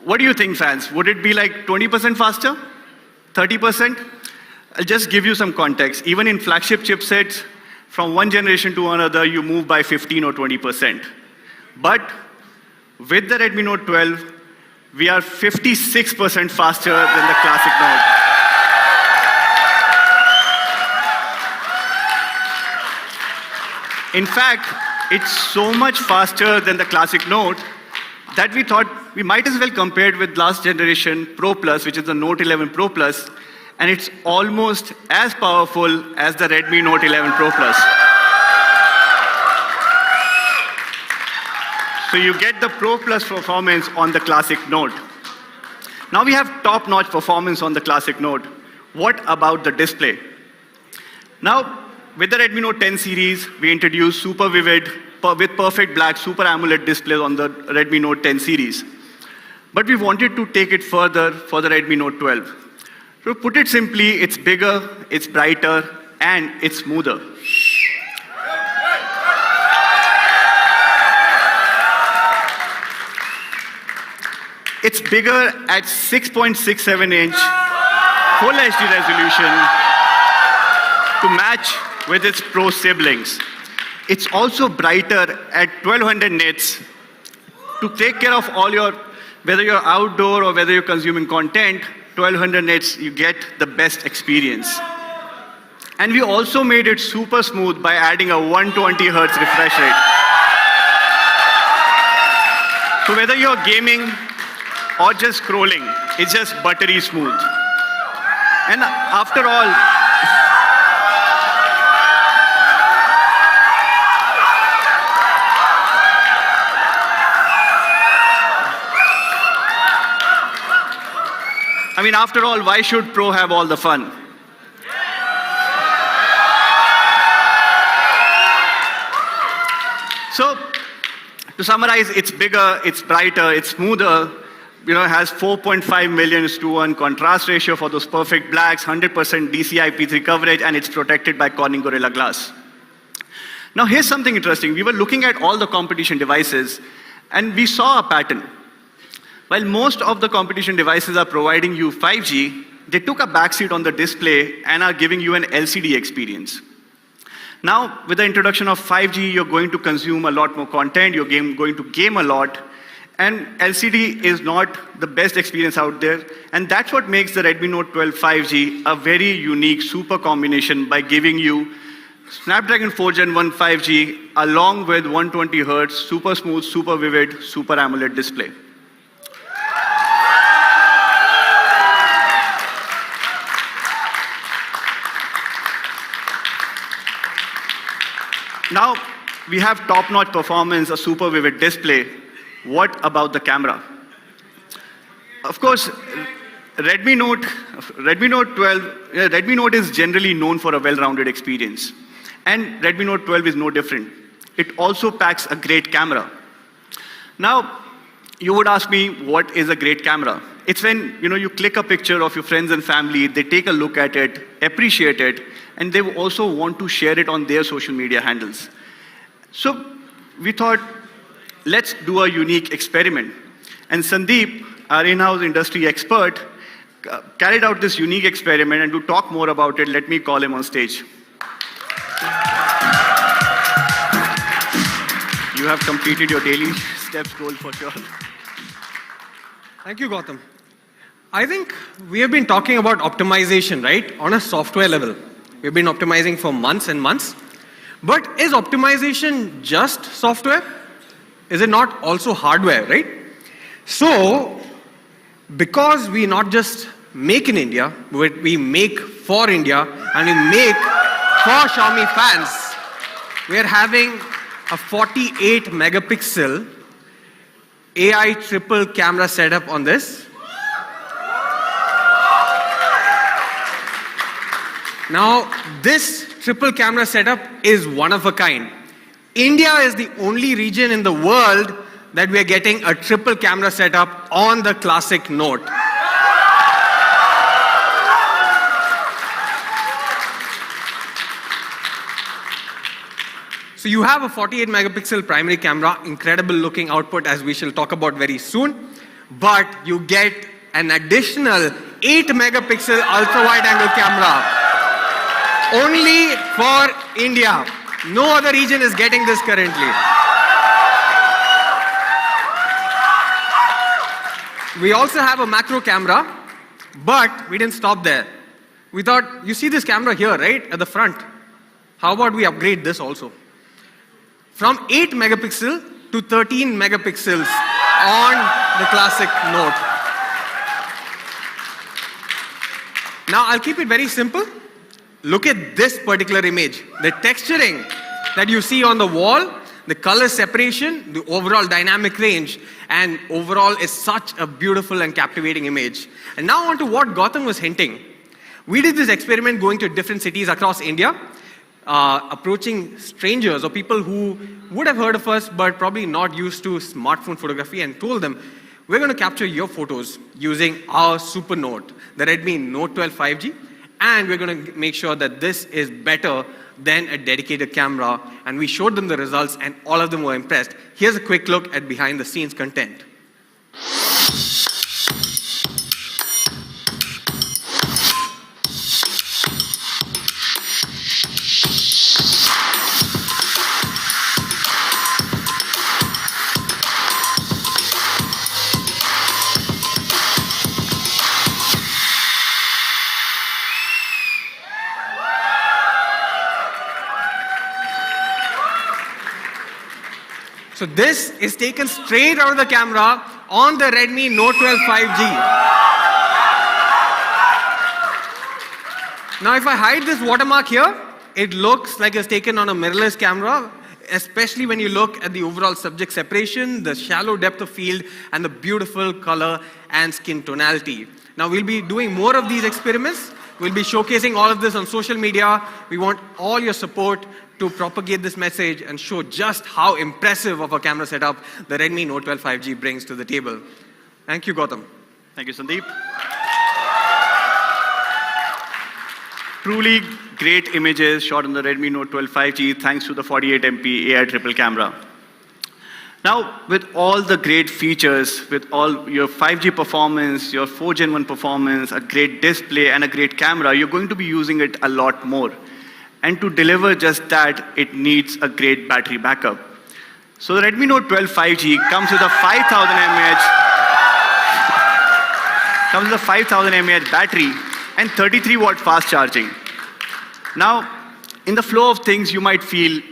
Speaker 7: What do you think, fans? Would it be like 20% faster? 30%? I'll just give you some context. Even in flagship chipsets, from one generation to another, you move by 15 or 20%. But with the Redmi Note 12, we are 56% faster than the classic Note. In fact, it's so much faster than the classic Note that we thought we might as well compare it with last generation Pro Plus, which is the Note 11 Pro Plus, and it's almost as powerful as the Redmi Note 11 Pro Plus. So you get the Pro Plus performance on the classic Note. Now we have top-notch performance on the classic Note. What about the display? Now, with the Redmi Note 10 series, we introduced super vivid, with perfect black Super AMOLED displays on the Redmi Note 10 series. But we wanted to take it further for the Redmi Note 12. To put it simply, it's bigger, it's brighter, and it's smoother. It's bigger at 6.67-inch Full HD resolution to match with its Pro siblings. It's also brighter at 1200 nits to take care of all your, whether you're outdoor or whether you're consuming content, 1200 nits, you get the best experience. And we also made it super smooth by adding a 120 Hertz refresh rate. So whether you're gaming or just scrolling, it's just buttery smooth. And after all, why should Pro have all the fun? So, to summarize, it's bigger, it's brighter, it's smoother, it has 4.5 million:1 contrast ratio for those perfect blacks, 100% DCI-P3 coverage, and it's protected by Corning Gorilla Glass. Now, here's something interesting. We were looking at all the competition devices, and we saw a pattern. While most of the competition devices are providing you 5G, they took a backseat on the display and are giving you an LCD experience. Now, with the introduction of 5G, you're going to consume a lot more content, you're going to game a lot, and LCD is not the best experience out there, and that's what makes the Redmi Note 12 5G a very unique super combination by giving you Snapdragon 4 Gen 1 5G along with 120 Hertz, super smooth, super vivid, Super AMOLED display. Now, we have top-notch performance, a super vivid display. What about the camera? Of course, Redmi Note is generally known for a well-rounded experience. And Redmi Note 12 is no different. It also packs a great camera. Now, you would ask me, what is a great camera? It's when you click a picture of your friends and family, they take a look at it, appreciate it, and they also want to share it on their social media handles. So we thought, let's do a unique experiment. And Sandeep, our in-house industry expert, carried out this unique experiment, and to talk more about it, let me call him on stage. You have completed your daily steps goal for sure.
Speaker 4: Thank you, Gautam. I think we have been talking about optimization, right, on a software level. We've been optimizing for months and months. But is optimization just software? Is it not also hardware, right? So, because we not just make in India, but we make for India and we make for Xiaomi fans, we are having a 48 megapixel AI triple camera setup on this. Now, this triple camera setup is one of a kind. India is the only region in the world that we are getting a triple camera setup on the classic Note. So you have a 48 megapixel primary camera, incredible looking output as we shall talk about very soon, but you get an additional 8 megapixel ultra wide angle camera only for India. No other region is getting this currently. We also have a macro camera, but we didn't stop there. We thought, you see this camera here, right, at the front? How about we upgrade this also? From 8 megapixel to 13 megapixels on the classic Note. Now, I'll keep it very simple. Look at this particular image. The texturing that you see on the wall, the color separation, the overall dynamic range, and overall is such a beautiful and captivating image. And now on to what Gautam was hinting. We did this experiment going to different cities across India, approaching strangers or people who would have heard of us but probably not used to smartphone photography, and told them, we're going to capture your photos using our Super Note, the Redmi Note 12 5G, and we're going to make sure that this is better than a dedicated camera. And we showed them the results and all of them were impressed. Here's a quick look at behind the scenes content. So this is taken straight out of the camera on the Redmi Note 12 5G. Now if I hide this watermark here, it looks like it's taken on a mirrorless camera, especially when you look at the overall subject separation, the shallow depth of field, and the beautiful color and skin tonality. Now we'll be doing more of these experiments. We'll be showcasing all of this on social media. We want all your support to propagate this message and show just how impressive of a camera setup the Redmi Note 12 5G brings to the table. Thank you, Gautam.
Speaker 7: Thank you, Sandeep. Truly great images shot on the Redmi Note 12 5G thanks to the 48 MP AI triple camera. Now, with all the great features, with all your 5G performance, your 4 Gen 1 performance, a great display and a great camera, you're going to be using it a lot more. And to deliver just that, it needs a great battery backup. So the Redmi Note 12 5G comes with a 5,000 mAh battery and 33 watt fast charging. Now, in the flow of things, you might feel,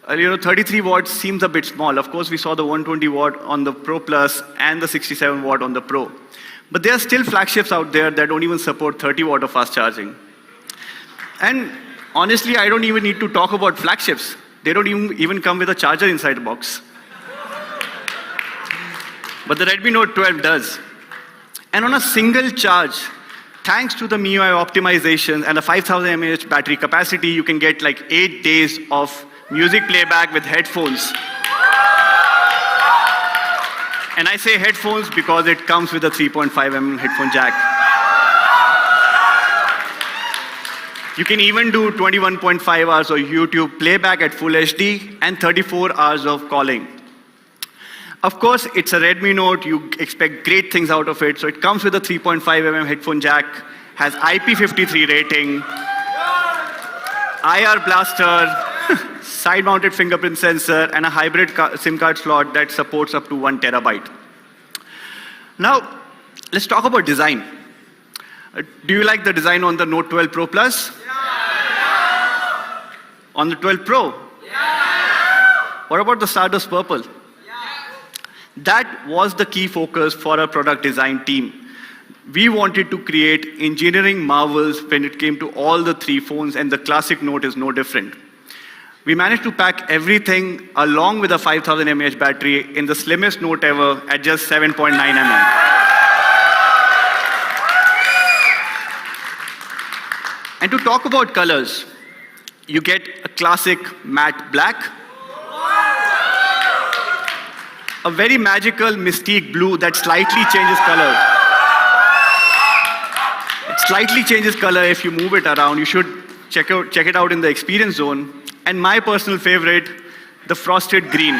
Speaker 7: 33 watts seems a bit small. Of course, we saw the 120 watt on the Pro Plus and the 67 watt on the Pro. But there are still flagships out there that don't even support 30 watt of fast charging. And honestly, I don't even need to talk about flagships. They don't even come with a charger inside the box. But the Redmi Note 12 does. And on a single charge, thanks to the MIUI optimization and a 5,000 mAh battery capacity, you can get like 8 days of music playback with headphones. And I say headphones because it comes with a 3.5mm headphone jack. You can even do 21.5 hours of YouTube playback at full HD and 34 hours of calling. Of course, it's a Redmi Note, you expect great things out of it. So it comes with a 3.5mm headphone jack, has IP53 rating, IR blaster, side-mounted fingerprint sensor, and a hybrid SIM card slot that supports up to 1 terabyte. Now, let's talk about design. Do you like the design on the Note 12 Pro Plus? Yeah. On the 12 Pro? Yeah. What about the Stardust Purple? Yeah. That was the key focus for our product design team. We wanted to create engineering marvels when it came to all the three phones, and the classic Note is no different. We managed to pack everything along with a 5000 mAh battery in the slimmest Note ever at just 7.9 mm. And to talk about colors, you get a classic matte black, a very magical mystique blue that slightly changes color. It slightly changes color if you move it around. You should check it out in the experience zone. And my personal favorite, the frosted green.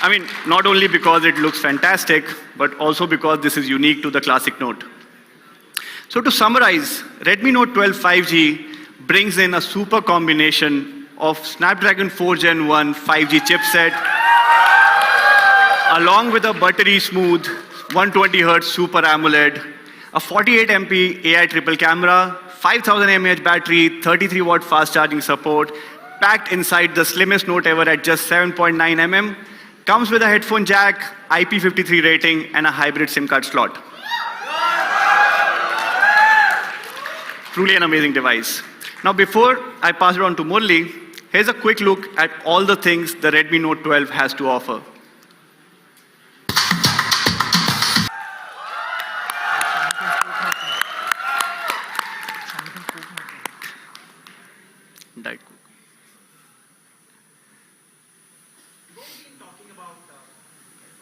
Speaker 7: I mean, not only because it looks fantastic, but also because this is unique to the classic Note. So to summarize, Redmi Note 12 5G brings in a super combination of Snapdragon 4 Gen 1 5G chipset, along with a buttery smooth 120Hz Super AMOLED, a 48 MP AI triple camera, 5000 mAh battery, 33 watt fast charging support, packed inside the slimmest Note ever at just 7.9 mm, comes with a headphone jack, IP53 rating, and a hybrid SIM card slot. Truly an amazing device. Now, before I pass it on to Murli, here's a quick look at all the things the Redmi Note 12 has to offer. Diet Coke.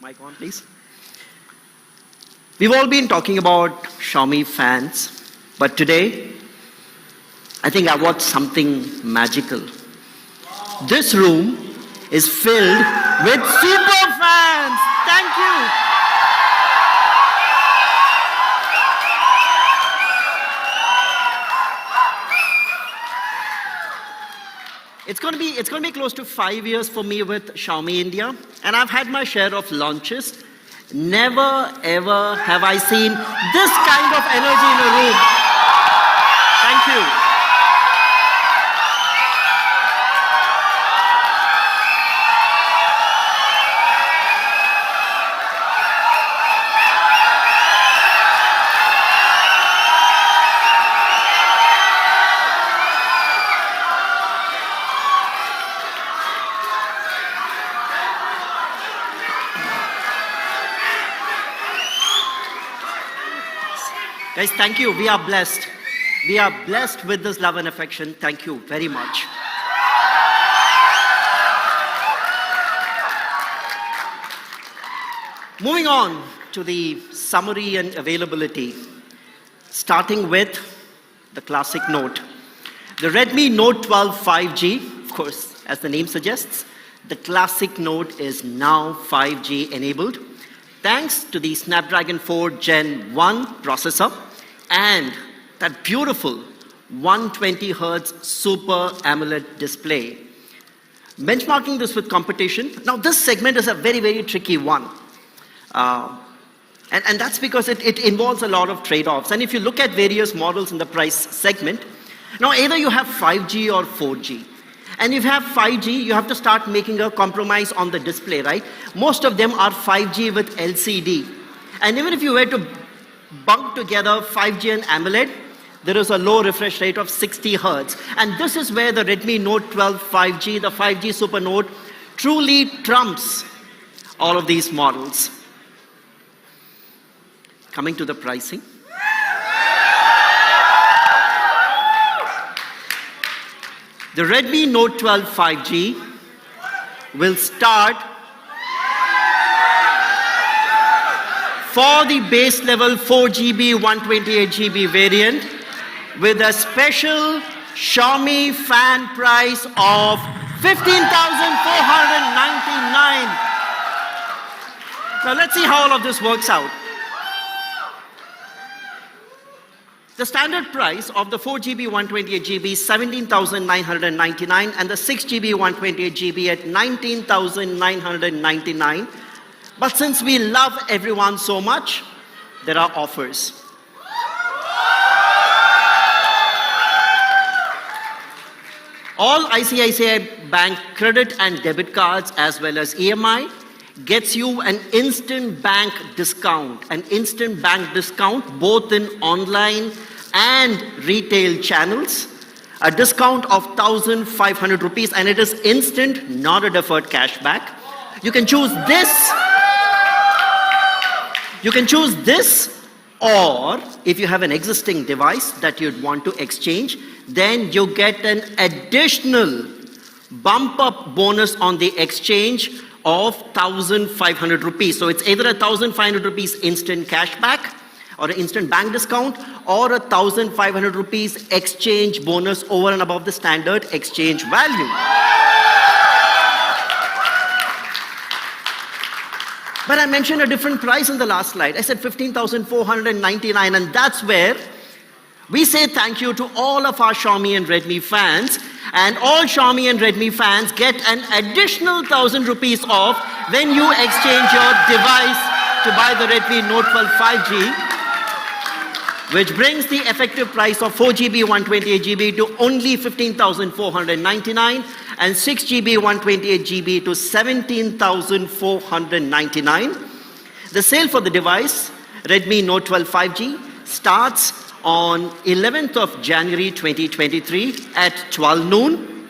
Speaker 2: Mic on, please. We've all been talking about Xiaomi fans, but today, I think I watched something magical. This room is filled with super fans. Thank you. It's going to be close to 5 years for me with Xiaomi India, and I've had my share of launches. Never ever have I seen this kind of energy in a room. Thank you. Guys, thank you. We are blessed. We are blessed with this love and affection. Thank you very much. Moving on to the summary and availability, starting with the classic Note. The Redmi Note 12 5G, of course, as the name suggests, the classic Note is now 5G enabled, thanks to the Snapdragon 4 Gen 1 processor and that beautiful 120Hz Super AMOLED display. Benchmarking this with competition, now this segment is a very, very tricky one. And that's because it involves a lot of trade-offs. And if you look at various models in the price segment, now either you have 5G or 4G. And if you have 5G, you have to start making a compromise on the display, right? Most of them are 5G with LCD. And even if you were to bunk together 5G and AMOLED, there is a low refresh rate of 60 Hz. And this is where the Redmi Note 12 5G, the 5G Super Note, truly trumps all of these models. Coming to the pricing. The Redmi Note 12 5G will start for the base level 4GB 128GB variant with a special Xiaomi fan price of 15,499. Now let's see how all of this works out. The standard price of the 4GB 128GB is 17,999 and the 6GB 128GB at 19,999. But since we love everyone so much, there are offers. All ICICI Bank credit and debit cards as well as EMI gets you an instant bank discount. An instant bank discount both in online and retail channels. A discount of 1,500 rupees, and it is instant, not a deferred cashback. You can choose this. You can choose this, or if you have an existing device that you'd want to exchange, then you get an additional bump up bonus on the exchange of 1,500 rupees. So it's either 1,500 rupees instant cashback or an instant bank discount, or 1,500 rupees exchange bonus over and above the standard exchange value. But I mentioned a different price in the last slide. I said 15,499, and that's where we say thank you to all of our Xiaomi and Redmi fans, and all Xiaomi and Redmi fans get an additional 1,000 rupees off when you exchange your device to buy the Redmi Note 12 5G, which brings the effective price of 4GB 128GB to only 15,499 and 6GB 128GB to 17,499. The sale for the device, Redmi Note 12 5G, starts on 11th of January 2023 at 12 noon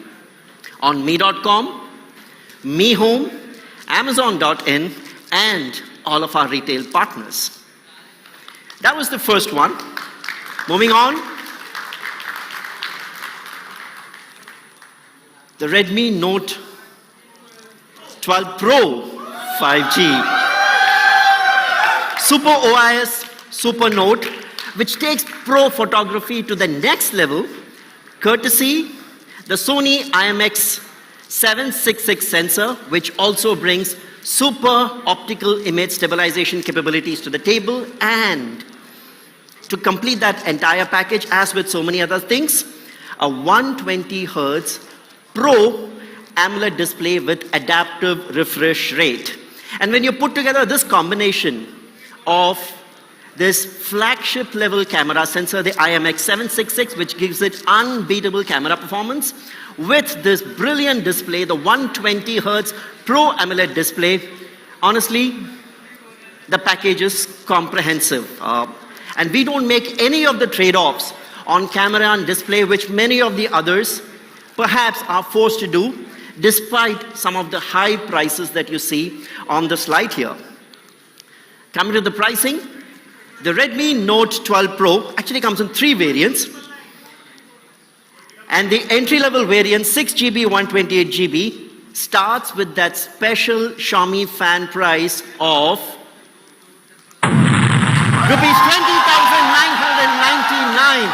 Speaker 2: on me.com, Me Home, Amazon.in, and all of our retail partners. That was the first one. Moving on. The Redmi Note 12 Pro 5G. Super OIS, Super Note, which takes pro photography to the next level, courtesy the Sony IMX766 sensor, which also brings super optical image stabilization capabilities to the table, and to complete that entire package, as with so many other things, a 120 Hz Pro AMOLED display with adaptive refresh rate. And when you put together this combination of this flagship level camera sensor, the IMX766, which gives it unbeatable camera performance, with this brilliant display, the 120 Hz Pro AMOLED display, honestly, the package is comprehensive. And we don't make any of the trade-offs on camera and display, which many of the others perhaps are forced to do, despite some of the high prices that you see on the slide here. Coming to the pricing, the Redmi Note 12 Pro actually comes in 3 variants. And the entry-level variant, 6GB 128GB, starts with that special Xiaomi fan price of Rupees 20,999.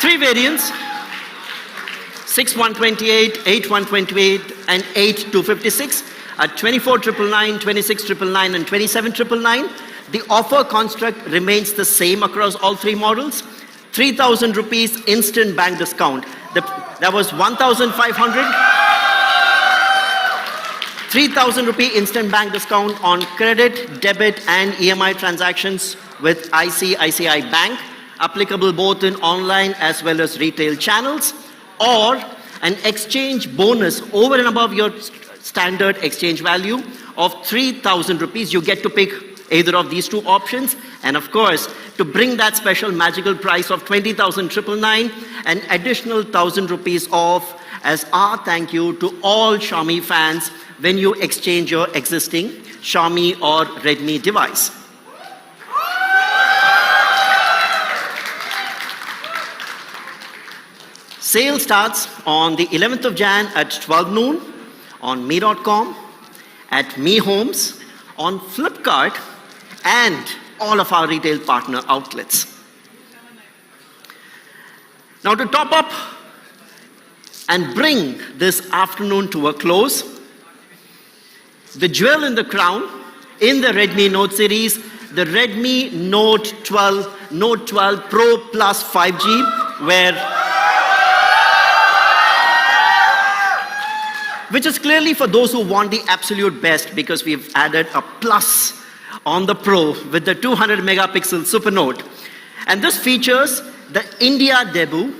Speaker 2: 3 variants, 6 128, 8 128, and 8 256 at 24,999, 26,999, and 27,999. The offer construct remains the same across all 3 models. 3,000 rupees instant bank discount. That was 1,500. 3,000 rupee instant bank discount on credit, debit, and EMI transactions with ICICI Bank, applicable both in online as well as retail channels, or an exchange bonus over and above your standard exchange value of 3,000 rupees. You get to pick either of these 2 options, and of course, to bring that special magical price of 20,999, an additional 1,000 rupees off as our thank you to all Xiaomi fans when you exchange your existing Xiaomi or Redmi device. Sale starts on the 11th of Jan at 12 noon on me.com, at Me Homes, on Flipkart, and all of our retail partner outlets. Now, to top up and bring this afternoon to a close, the jewel in the crown in the Redmi Note series, the Redmi Note 12 Pro Plus 5G, which is clearly for those who want the absolute best, because we've added a plus on the Pro with the 200 megapixel Super Note. And this features the India debut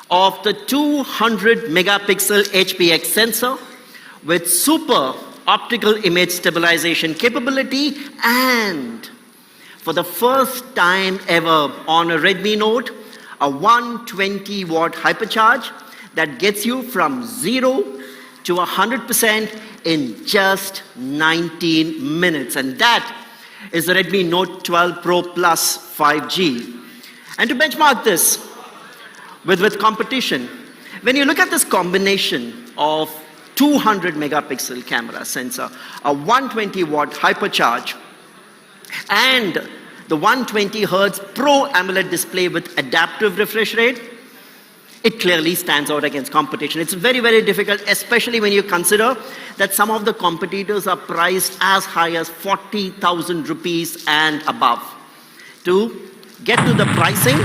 Speaker 2: of the 200 megapixel HPX sensor with super optical image stabilization capability, and for the first time ever on a Redmi Note, a 120 watt hypercharge that gets you from 0 to 100% in just 19 minutes. And that is the Redmi Note 12 Pro Plus 5G. And to benchmark this with competition, when you look at this combination of 200 megapixel camera sensor, a 120 watt hypercharge, and the 120 Hertz Pro AMOLED display with adaptive refresh rate, it clearly stands out against competition. It's very, very difficult, especially when you consider that some of the competitors are priced as high as 40,000 rupees and above. To get to the pricing,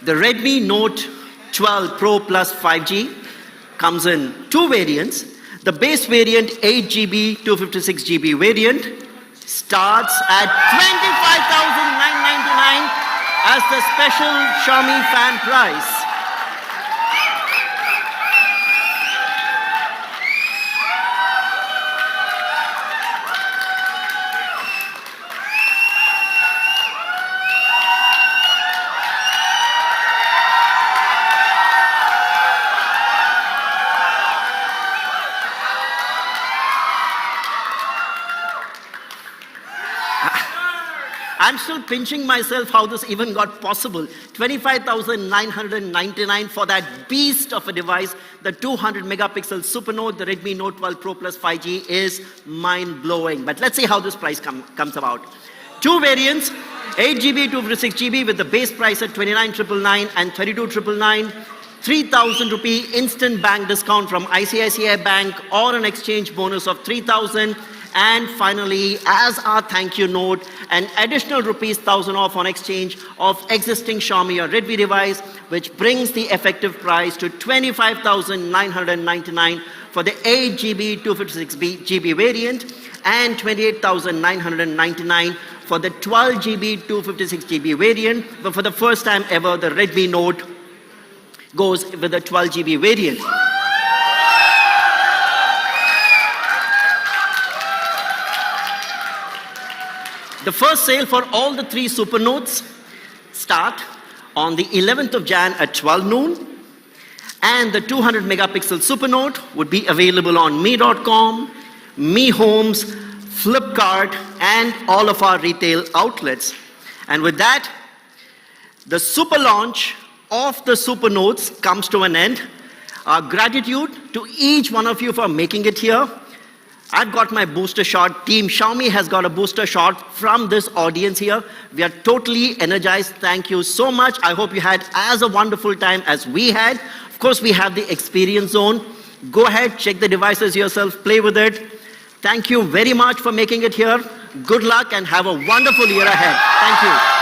Speaker 2: the Redmi Note 12 Pro Plus 5G comes in two variants. The base variant, 8GB, 256GB variant, starts at 25,999 as the special Xiaomi fan price. I'm still pinching myself how this even got possible. 25,999 for that beast of a device. The 200 megapixel Super Note, the Redmi Note 12 Pro Plus 5G is mind-blowing. But let's see how this price comes about. Two variants, 8GB, 256GB with the base price at 29,999 and 32,999. 3,000 rupee instant bank discount from ICICI Bank or an exchange bonus of 3,000. And finally, as our thank you note, an additional rupees 1,000 off on exchange of existing Xiaomi or Redmi device, which brings the effective price to 25,999 for the 8GB 256GB variant and 28,999 for the 12GB 256GB variant. But for the first time ever, the Redmi Note goes with the 12GB variant. The first sale for all the three Super Notes start on the 11th of Jan at 12 noon. And the 200 megapixel Super Note would be available on Mi.com, Mi Homes, Flipkart, and all of our retail outlets. And with that, the super launch of the Super Notes comes to an end. Our gratitude to each one of you for making it here. I've got my booster shot. Team Xiaomi has got a booster shot from this audience here. We are totally energized. Thank you so much. I hope you had as a wonderful time as we had. Of course, we have the experience zone. Go ahead, check the devices yourself, play with it. Thank you very much for making it here. Good luck and have a wonderful year ahead. Thank you.